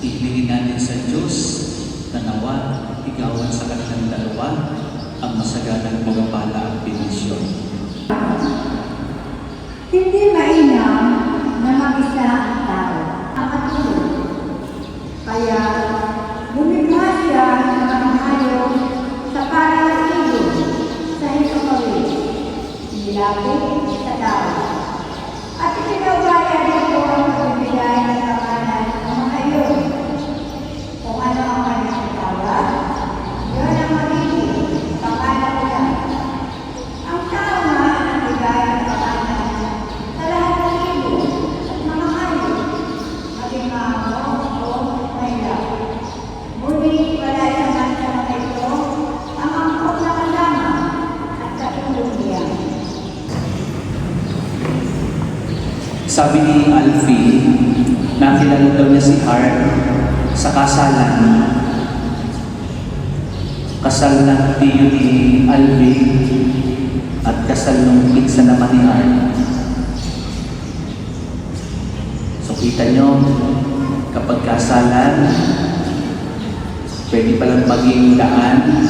Ihilingin natin sa Diyos na nawa, igawan sa kanilang dalawa ang masaganang mga pala at bendisyon. Hindi mainam na mag-isa ang tao, ang katulad. Kaya lumikha siya ng mga hayop sa paraiso sa Hikapawid, nilapit sa tao. At itinawaya dito ang pagbibigay ng kakanan ng mga hayop. Kung ano ang kanyang tawag, yun ang magiging kakanan nila. Ang tao nga ang bigay ng kakanan sa lahat ng ibon at mga hayop, maging maamo o mahirap. Ngunit wala naman sa mga ito ang angkop na kasama at katulong niya. Sabi ni Alfie, nakilala daw niya si Hart sa kasalan. Kasal ng tiyo ni Alfie at kasal ng pinsa naman ni Hart. So kita nyo, kapag kasalan, pwede palang maging daan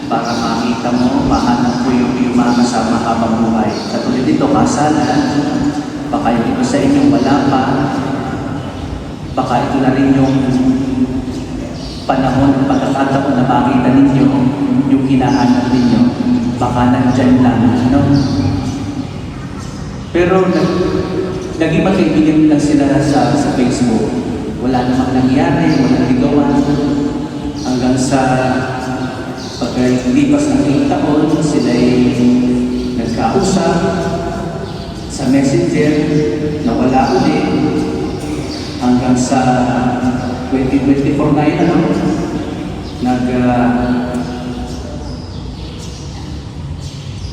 para makita mo, mahanap mo yung mga kasama habang buhay. Katulad dito, kasalan, baka yung iba sa inyo wala pa, baka ito na rin yung panahon ng pagkakataon na makita ninyo yung hinahanap ninyo, baka nandyan lang, no? Pero naging magkaibigan lang sila sa Facebook. Wala namang nangyari, walang ligawan, hanggang sa pagkalipas ng 8 taon, sila'y nagkausap sa Messenger, nawala ulit hanggang sa 2024 na yun,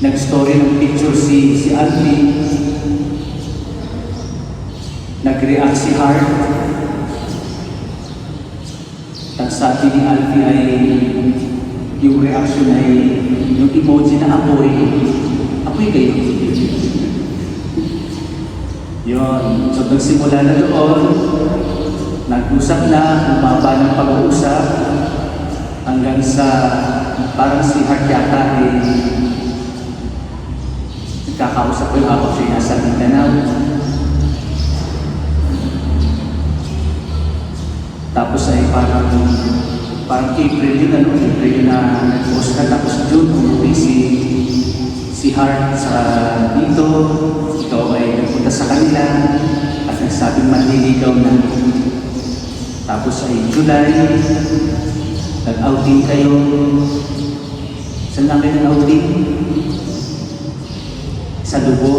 nag-story ng picture si Alfie, nag-react si Hart, at sabi ni Alfie ay yung reaction ay yung emoji na apoy kayo. Yun. So, nagsimula na doon, nag-usap na, umaba ng pag-uusap, hanggang sa parang si Hart yata ay nagkakausap ko yung habang siya nasa Mindanao. Tapos ay parang April yun, April yun na nag-post ka, tapos June, umuwi si Hart sa dito, ikaw ay nagpunta sa kanila at nagsabing manliligaw na. Tapos ay July, nag-outing kayo. Saan namin nag-outing? Sa Dugo.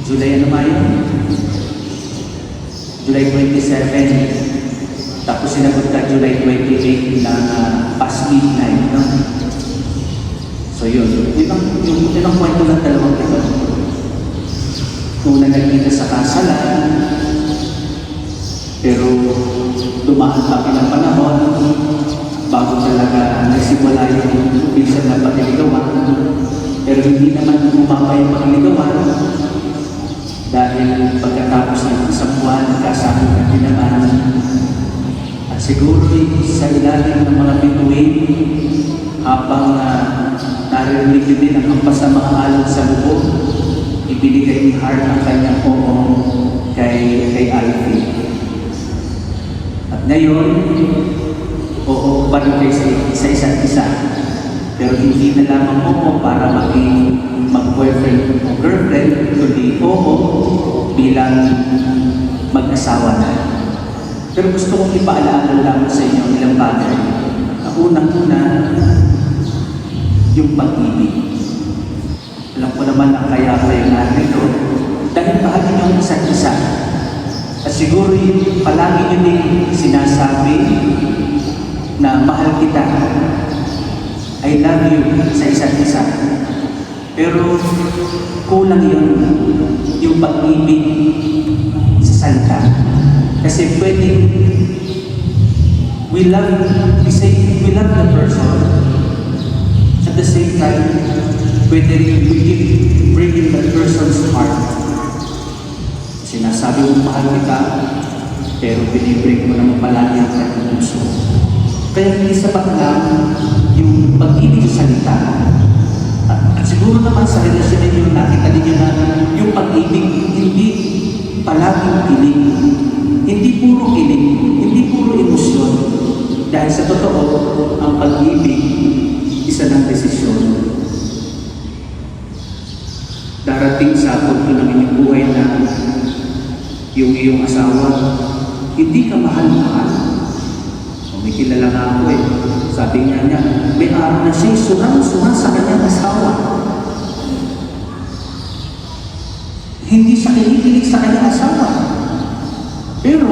July ano ba yun? July 27. Tapos sinagot ka July 28 na past midnight, no? So yun ang kwento ng dalawang ito. Una nagkita sa kasalan, pero dumaan pa ng panahon bago talaga nagsimula yung umpisa na pagliligawan. Pero hindi naman umapa yung pagliligawan dahil pagkatapos ng isang buwan, nagkasama na din naman. At siguro sa ilalim ng mga bituin, habang naririnig din ang hampas ng mga alon sa lubog, ibinigay ni Hart ang kanyang oo kay Alfie. At ngayon, oo pa rin kayo sa isa't isa. Pero hindi na lamang oo para maging mag-boyfriend o girlfriend, kundi oo bilang mag-asawa na. Pero gusto kong ipaalala lamang sa inyo ilang bagay. Ang unang-una, yung pag-ibig. Alam ko naman ang kaya natin ito dahil mahal niyo ang isa't isa. At siguro palagi niyo din sinasabi na mahal kita. I love you sa isa't isa. Pero kulang yung pag-ibig sa salita. Kasi pwede we love the person. At the same time, pwede rin we bring in that person person's heart. Sinasabi mo mahal kita, pero binibreak mo naman palagi ang kanyang puso. Kaya hindi sapat lang yung pag-ibig sa salita. At siguro naman sa relasyon ninyo, nakita ninyo na yung pag-ibig hindi palaging kilig. Hindi puro kilig, hindi puro emosyon. Dahil sa totoo, ang pag-ibig, isa ng desisyon. Darating sa punto ng inyong buhay na yung iyong asawa, hindi ka mahal-mahal. May kilala nga ako eh. Sabi niya, may araw na siya surang-sura sa kanyang asawa. Hindi siya kinikilig sa kanyang asawa. Pero,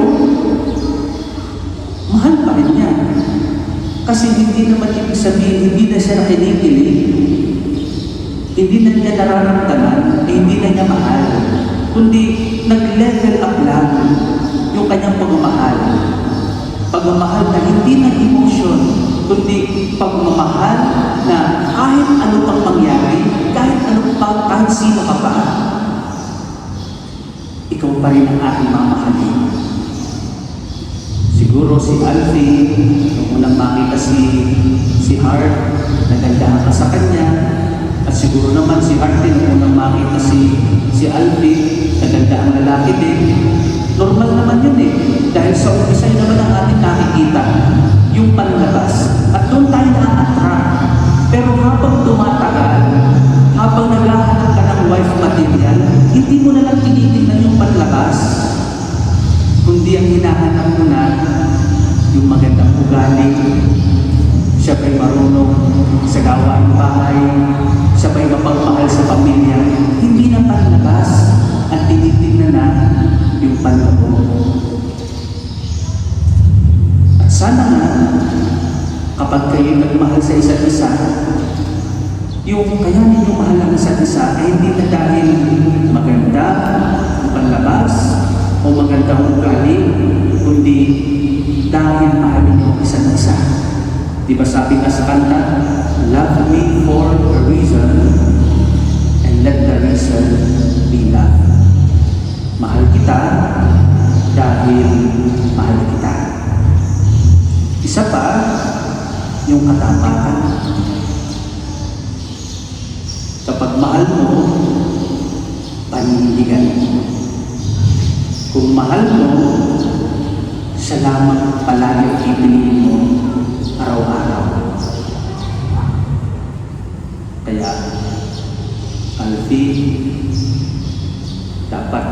mahal pa rin niya. Kasi hindi naman ibig sabihin, hindi na siya kinikilig. Hindi na niya nararamdaman, hindi na niya mahal. Kundi, nag-level up lang yung kanyang pagmamahal. Pagmamahal na hindi na emotion, kundi pagmamahal na kahit ano pang mangyari, kahit sino ka pa, ikaw pa rin ang aking mamahalin. Siguro si Alfie, nung unang makita si Hart, nagandahan ka sa kanya. At siguro naman si Hart din, nung unang makita si Alfie, naganda ang lalaki din. Normal naman yun eh. Dahil sa umpisa yun naman ang ating nakikita, yung panlabas. At doon tayo na-attract. Pero habang tumatagal, habang naghahanap ka ng wife material, hindi mo na lang tinitingnan yung panlabas. Kundi ang hinahanap mo na yung magandang ugali. Siya ba'y marunong sa gawaing bahay? Siya ba'y mapagmahal sa pamilya? Hindi na panlabas at tinitingnan na yung panlabo. At sana nga, kapag kayo nagmahal sa isa't isa, yung kaya ninyong mahal ang isa't isa ay hindi na dahil maganda ang panlabas o magandang ugali, kundi dahil mahal niyo ang isa't isa. Di ba sabi nga sa kanta, love me for a reason and let the reason be love. Mahal kita dahil mahal kita. Isa pa, yung katapatan. Kapag mahal mo, panindigan mo. Kung mahal mo, siya lamang palagi ang pipiliin mo araw-araw. Kaya, Alfie, dapat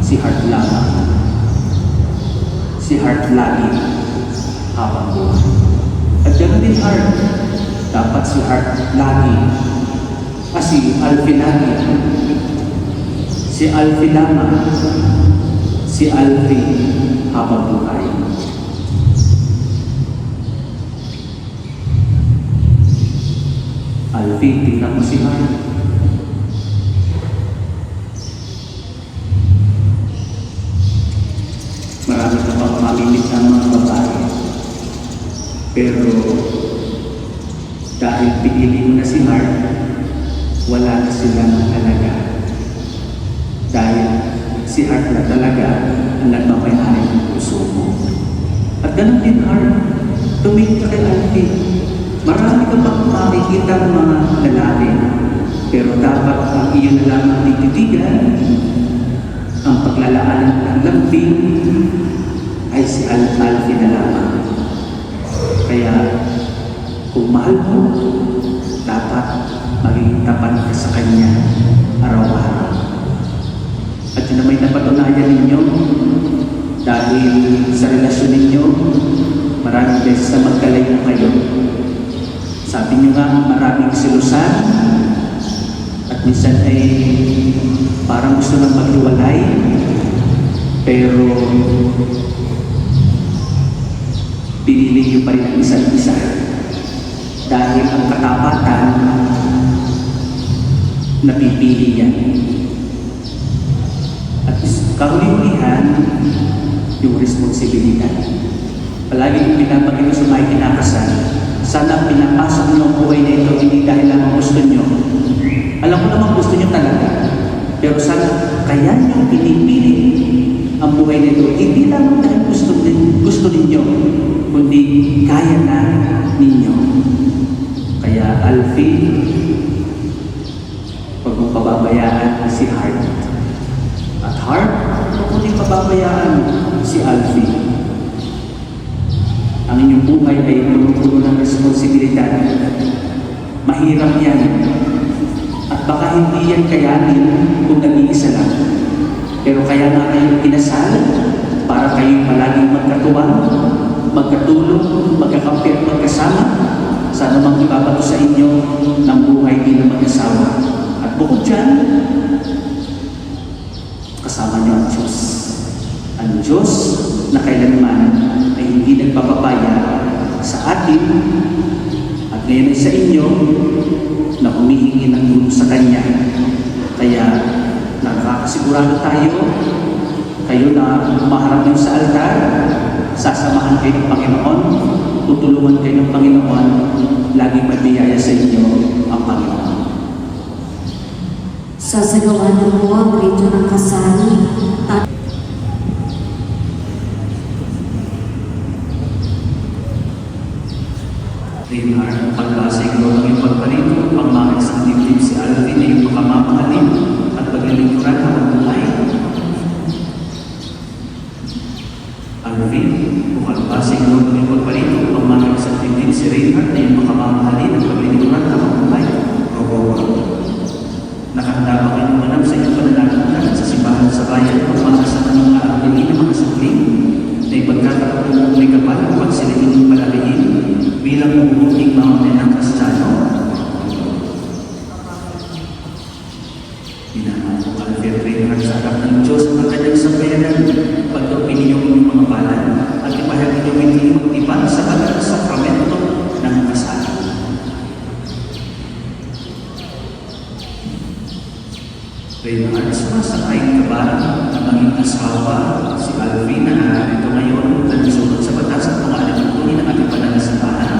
si Hart lamang. Si Hart lagi habang buhay. At ganoon din Hart, dapat si Hart lagi. Si Alfie lagi. Si Alfie lamang. Si Alfie habang buhay. Alfie, tingnan mo si Hart. Marami ka pang mamimit ng mga babae. Pero dahil pinili mo na si Hart, wala na silang halaga. Dahil si Hart na talaga ang nagmamay-ari ng puso mo. At ganun din Hart, tumingin ka kay Alfie. Marami ka pang makikita ng mga lalaki, pero dapat ang iyo na lang ang tititigan, ang paglalaanan ng lambing ay si Alfie na lamang. Kaya kung mahal mo, dapat maging tapat ka sa kanya araw-araw. At yun na may napatunayan ninyo dahil sa relasyon ninyo, maraming beses na magkalayo kayo. Sabi nyo nga, maraming silusan at minsan ay parang gusto nang maghiwalay, pero pinili nyo pa rin ang isa't isa dahil ang katapatan napipili yan. At kahuli-hulihan yung responsibilidad. Palagi pinapagin ko sa mga kinakasal, sana pinapasok nyo ang buhay na ito hindi dahil lang gusto nyo. Alam ko naman gusto nyo talaga, pero kaya niyo pinipili ang buhay nito, hindi lang dahil gusto ninyo, kundi kaya na ninyo. Kaya Alfie, huwag mong pababayaan si Hart. At Hart, huwag mo din pababayaan si Alfie. Ang inyong buhay ay puno ng responsibilidad. Mahirap yan. At baka hindi yan kayanin kung nag-iisa lang. Pero kaya nga kayo kinasal para kayo palaging magkatuwang, magkatulong, magkakampi at magkasama sa anumang ibabato sa inyo ng buhay bilang mag-asawa. At bukod dyan, kasama niyo ang Diyos. Ang Diyos na kailanman ay hindi nagpapabaya sa atin at ngayon ay sa inyo na humihingi ng tulong sa Kanya. Kaya nakakasigurado tayo, kayo na umaharap niyo sa altar, sasamahan kayo ng Panginoon, tutulungan kayo ng Panginoon, laging magbiyaya sa inyo ang Panginoon. Sasagawan mo ang rito ng kasal at Reinhard, paglasig mo ng iyong pagparito, pangmamit sa dibdib si Alvin na iyong makamamahalin at paglilingkuran ng buhay. Alvin, paglasig mo ng iyong pagparito, pangmamit sa dibdib si Reinhard na iyong makamamahalin at paglilingkuran ng buhay. Nakahanda ba kayong manap sa iyong pananalaman sa simbahan sa bayan pagmasa sa kanong aaralin ng mga sakling na ipagkakaroon ng may kapal upang sila inyong palalayin bilang mabuting mga ng Kristiyano? Minamahal ko Alfred Reinhard sa harap ng Diyos at ang kanyang sambayanan, pagtupin ninyo inyong mga balan at ipahayag ninyo hindi magtipan sa banal na sakramento ng kasal. Reinhard, sumasakay ka ba ang maging asawa si Alvin na narito ngayon na nasulat sa batas at mga alimunin ng ating banal na simbahan?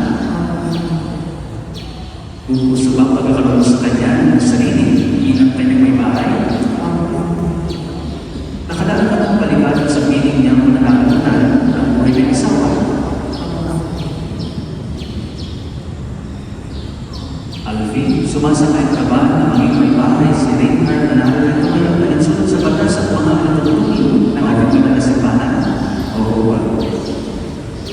Gusto bang pagkakaroon sa kanya ng sarili, inang kanyang may bahay? Nakalalang ka ng balikan sa piling niya kung nalalaman ng buhay ng asawa. Alvin, sumasakay ka ba na maging may bahay si Reinhard na narito ngayon na nasulat sa batas at mga alimunin ng ating banal na simbahan? Oo.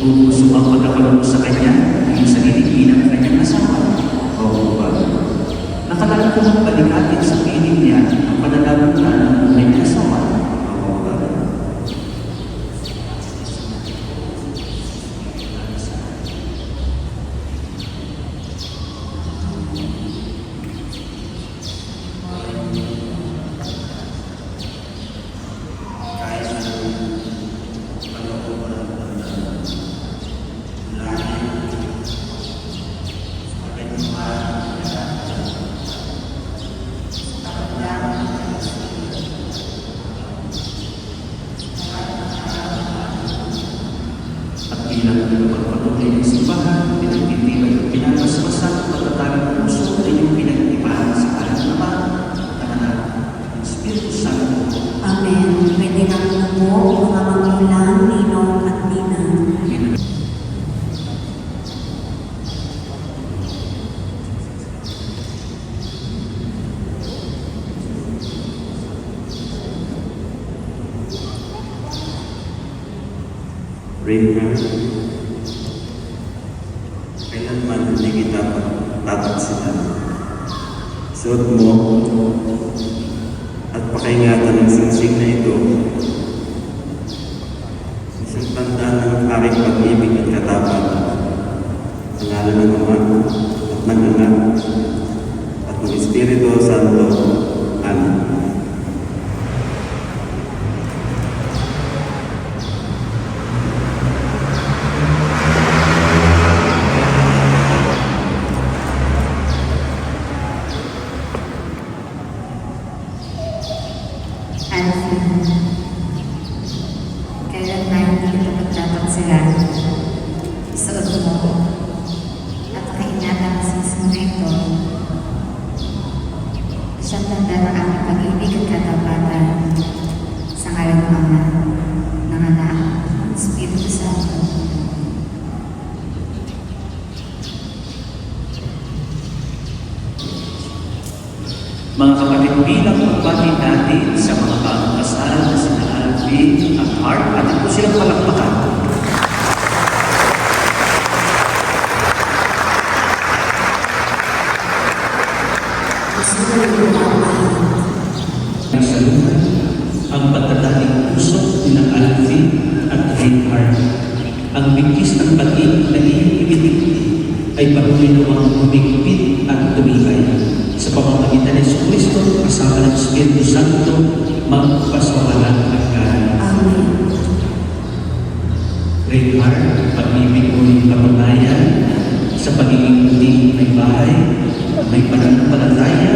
Gusto bang pagkakaroon sa kanya ng sarili, inang kanyang asawa? Oo ba? Nakalalang ko ng balikatin sa piling niya ang pananagutan ng buhay ng asawa. Oo ba? At bilang pagpatuloy ng simbahan, pinagtitipan, pinapaspasan at pagtatagin ng puso na inyong pinag-ipahan sa kalan naman at anak ng Espiritu Santo. Amen. Pwede na po mga magulang, ninong at ninang. Reinhard, kailanman hindi kita tatansinan. Suot mo at pakaingatan ng singsing na ito. Isang tanda ng aking pag-ibig at katapat. Ang ngalan ng Ama at ng Anak at ng Espiritu Santo. Amen. Alvin, kailan tayo hindi kita pagtatansilan? Isuot mo at kaingatan ang singsing na ito. Isang tanda ng aking pag-ibig at katapatan sa ngalan ng Ama, ng Anak, ng Espiritu Santo. Mga kapatid, bilang pagbati natin sa mga bagong kasal na sina Alvin at Art, atin po silang palakpakan. Ang salungan, ang pagtataling puso ni Alvin at Reinhard. Ang bigkis ng pag-ibig na iyong ibinigay ay patuloy nawang humigpit at tumibay. Sa pamamagitan ng Kristo, kasama ng Espiritu Santo, magpasawalang hanggan. Amen. Reinhard, pag-ibig mo rin patunayan sa pagiging hindi may bahay, may pananampalataya,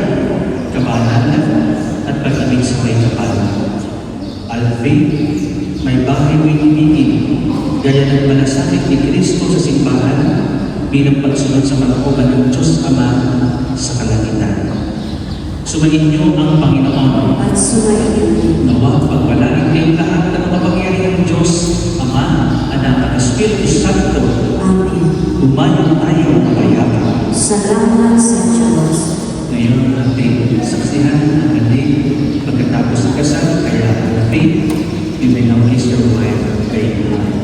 kabanalan, at pag-ibig sa may kapal. Alvin, may bahay mo ibigin, gaya ng malasakit ni Kristo sa simbahan bilang pagsunod sa kalooban ng Diyos Ama sa kalangitan. Sumayin niyo ang Panginoon. At sumayin. Nawa pagpalain kayong lahat ng makapangyarihang Diyos, Ama, Anak at Espiritu Santo. Amen. Humayon tayo mapayapa. Salamat sa Diyos. Ngayon natin saksihan ang ating pagkatapos ng kasal, kaya Alvin, you may now kiss your wife, Reinhard.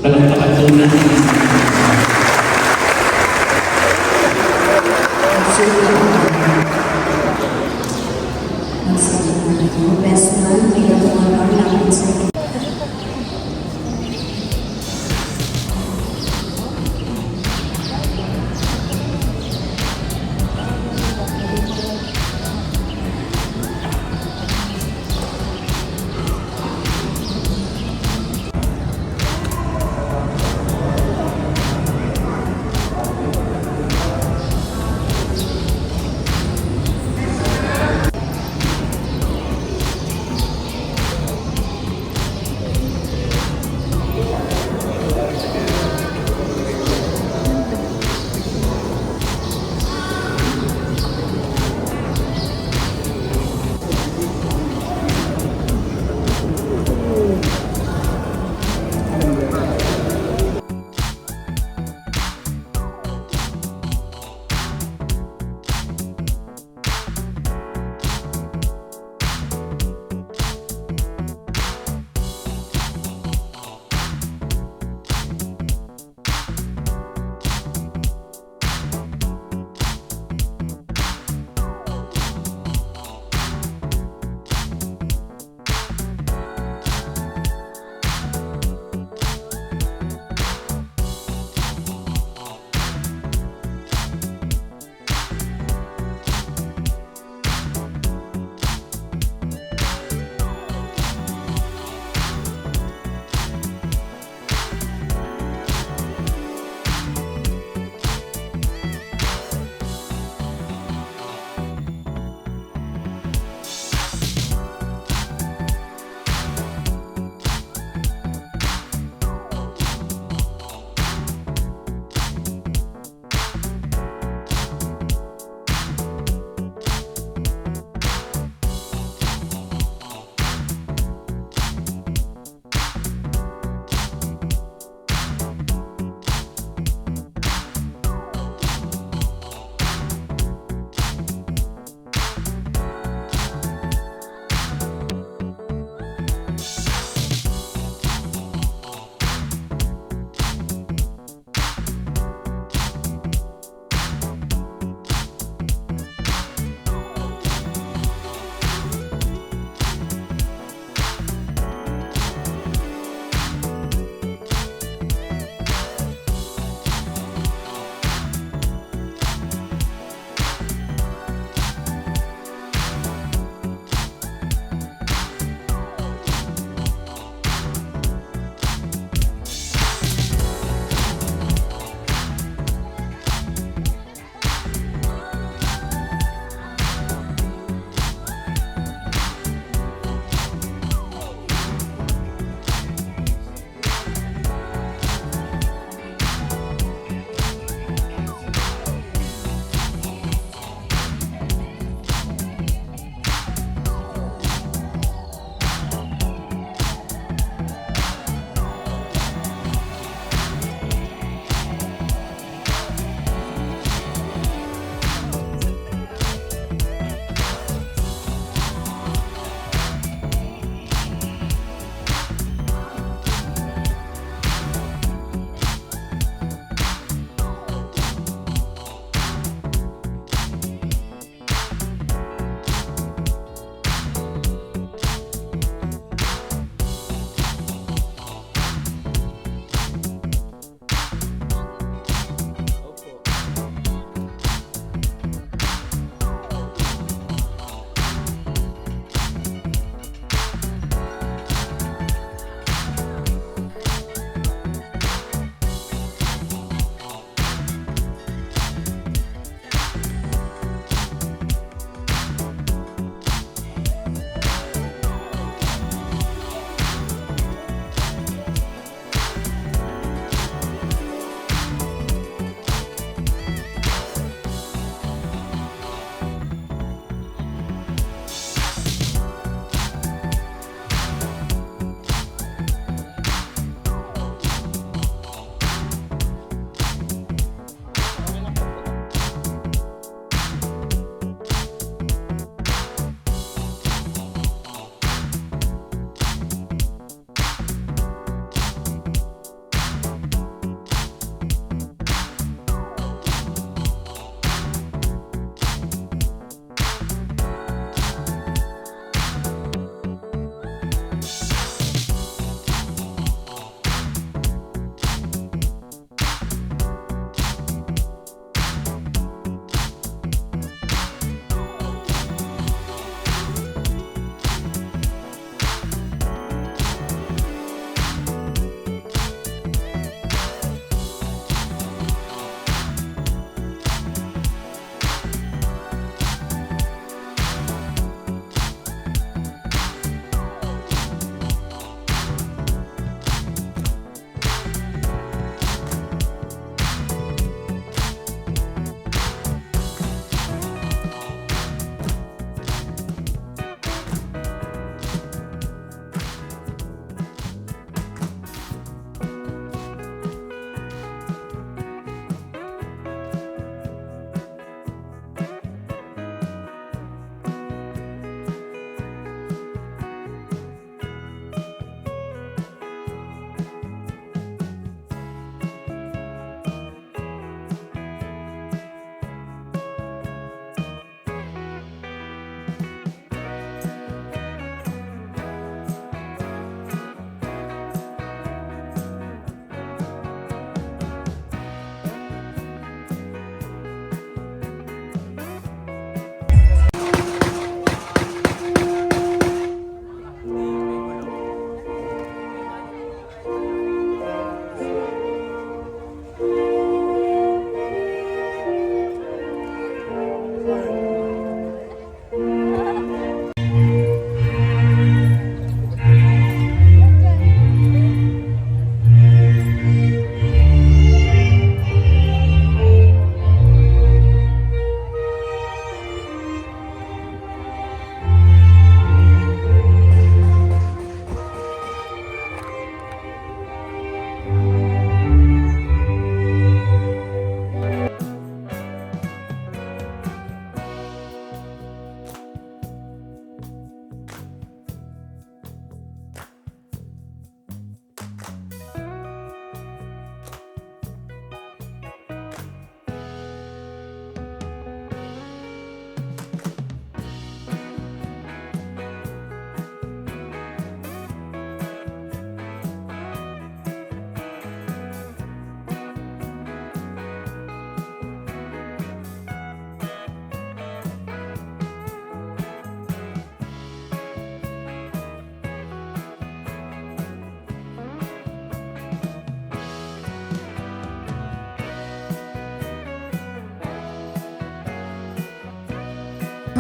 Palakpakan po natin. Best man, bilang honor namin sa iyo.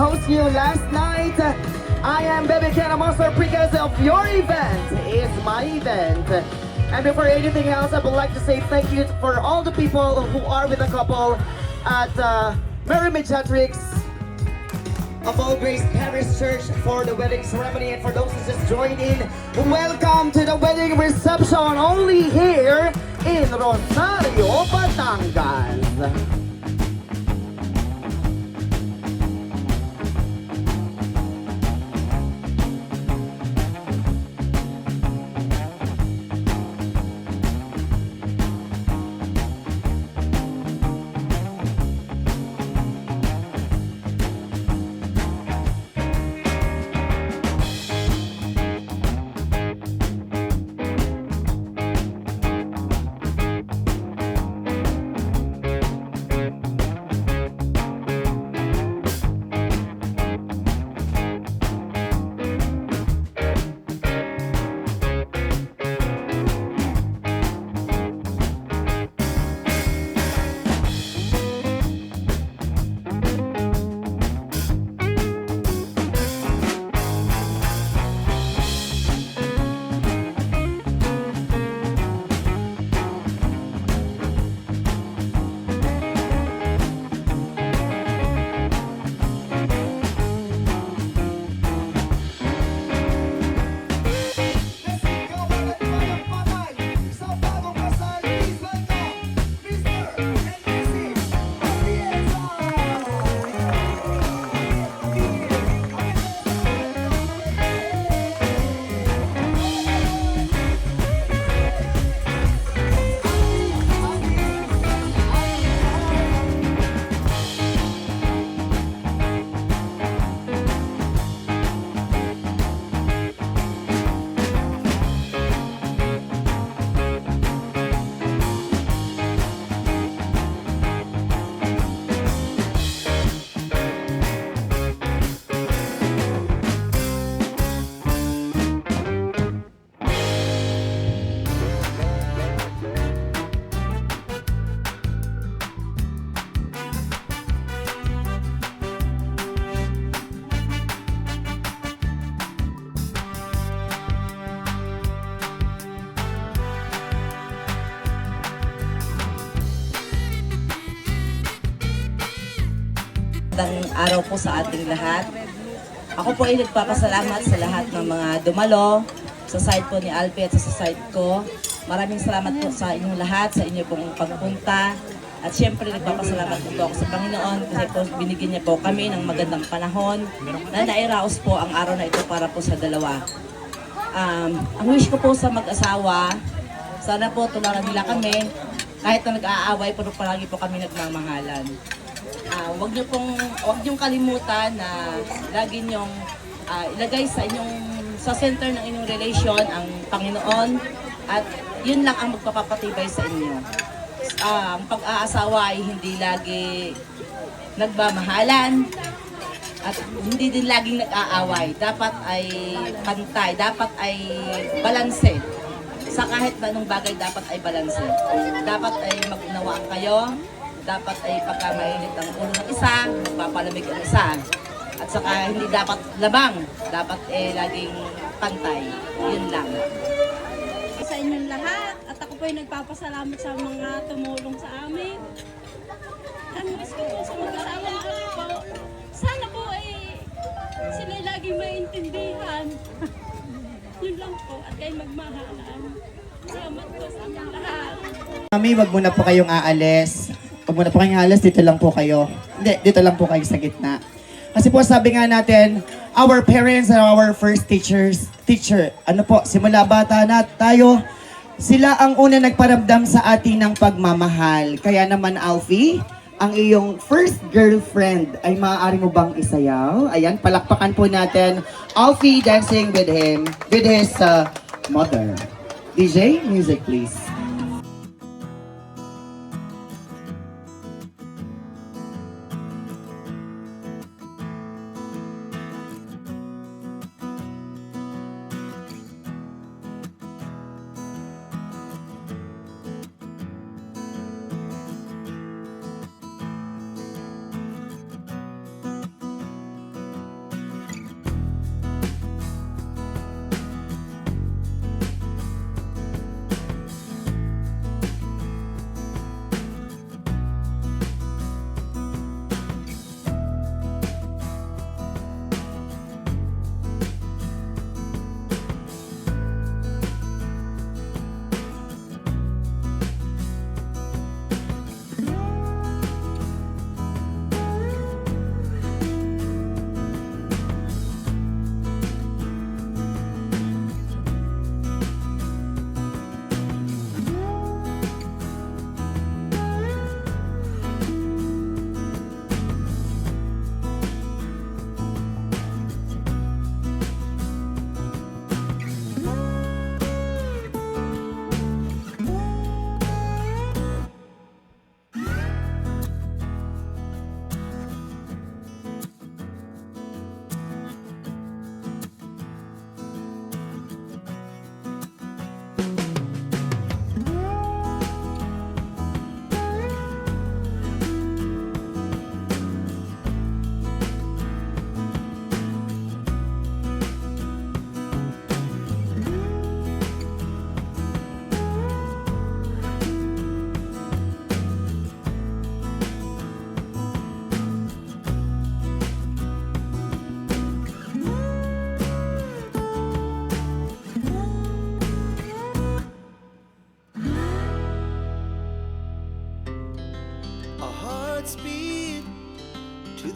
host you last night. I am Baby Ken Monster because of your event. It's my event. And before anything else, I would like to say thank you for all the people who are with the couple at Mary Mediatrix of All Grace Parish Church for the wedding ceremony. And for those who just joined in, welcome to the wedding reception only here in Rosario, Batangas. Magandang araw po sa ating lahat. Ako po ay nagpapasalamat sa lahat ng mga dumalo, sa side po ni Alfie at sa side ko. Maraming salamat po sa inyong lahat, sa inyo pong pagpunta. At syempre nagpapasalamat po ako sa Panginoon kasi po binigyan niya po kami ng magandang panahon na nairaos po ang araw na ito para po sa dalawa. Ang wish ko po sa mag-asawa, sana po tularan nila kami kahit na nag-aaway, pero palagi po kami nagmamahalan. Huwag niyong kalimutan na lagi niyong ilagay sa center ng inyong relasyon ang Panginoon at yun lang ang magpapatibay sa inyo. Ang pag-aasawa ay hindi lagi nagmamahalan at hindi din laging nag-aaway. Dapat ay pantay, dapat ay balanse. Sa kahit na anong bagay dapat ay balanse. Dapat ay mag-unawaan kayo. Dapat ay pagka mainit ang ulo ng isa, papalamig ang isa. At saka hindi dapat labang, dapat laging pantay. Yun lang. Sa inyong lahat, at ako po ay nagpapasalamat sa mga tumulong sa amin. Ang wish ko po sa mag-asawa po, sana po ay sila laging maintindihan. Yun lang po, at kayo magmahalan. Salamat po sa aming lahat. Mami, wag muna po kayong aalis. Huwag muna po kayong halos, dito lang po kayo. Hindi, dito lang po kayo sa gitna. Kasi po sabi nga natin, our parents are our first teacher. Ano po, simula bata na tayo, sila ang una nagparamdam sa atin ng pagmamahal. Kaya naman, Alfie, ang iyong first girlfriend ay maaari mo bang isayaw? Ayan, palakpakan po natin. Alfie dancing with his mother. DJ, music please.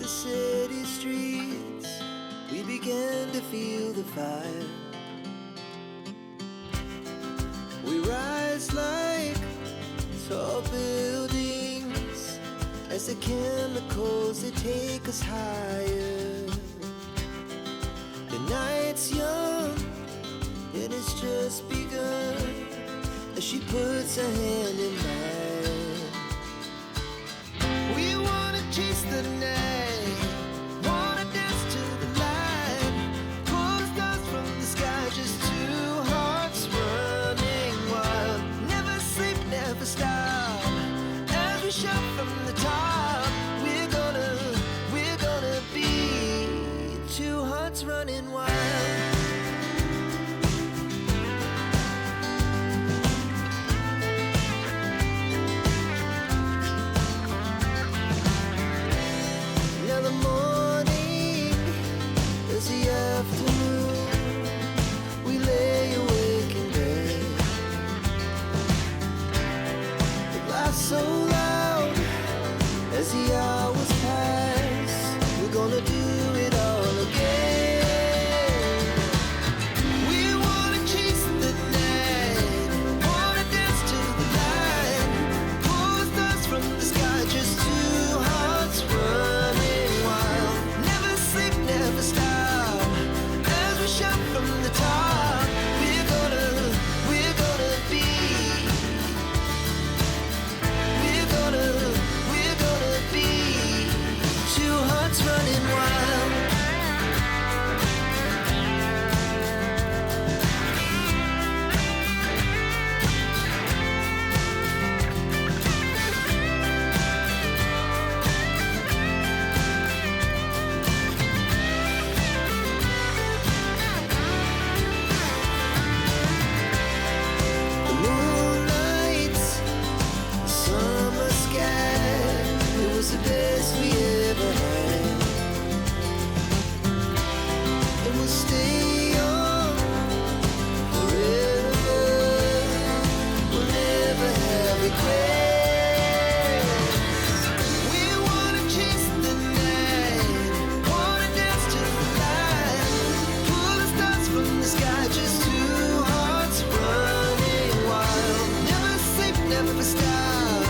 the city streets, we began to feel the fire. We rise like tall buildings as the chemicals they take us higher. The night's young and it's just begun as she puts her hand in mine. We wanna chase the night, wanna dance to the light, pull the stars from the sky, just two hearts running wild. Never sleep, never stop, as we shout from the top. We're gonna be two hearts running wild. Now the morning is the afternoon. We lay awake in bed. The laughs so loud as the hours pass. We're gonna do it all again. We wanna chase the night, wanna dance to the light, pull the stars from the sky, just two hearts running wild. Never sleep, never stop, as we shout from the top. We're gonna be, we're gonna be two hearts running wild. The moonlight, the summer sky, it was the best we ever had. And we'll stay on forever. We'll never have regrets. We wanna chase the night, wanna dance to the light, pull the stars from the sky, just two hearts running wild. Never sleep, never stop,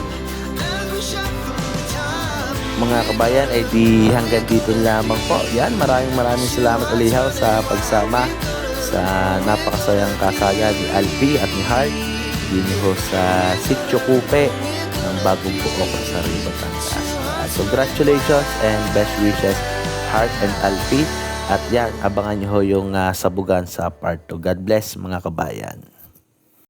as we shout from the top. Mga kabayan, ay di hanggang dito lamang po. Yan, maraming salamat ulihaw sa pagsama sa napakasayang kasaya ni Alpi at ni Heart din ho sa Sitio Kupe ng bagong buok sa Batangas. Congratulations and best wishes Heart and Alpi. At yan, abangan nyo ho yung sabugan sa part 2. God bless mga kabayan.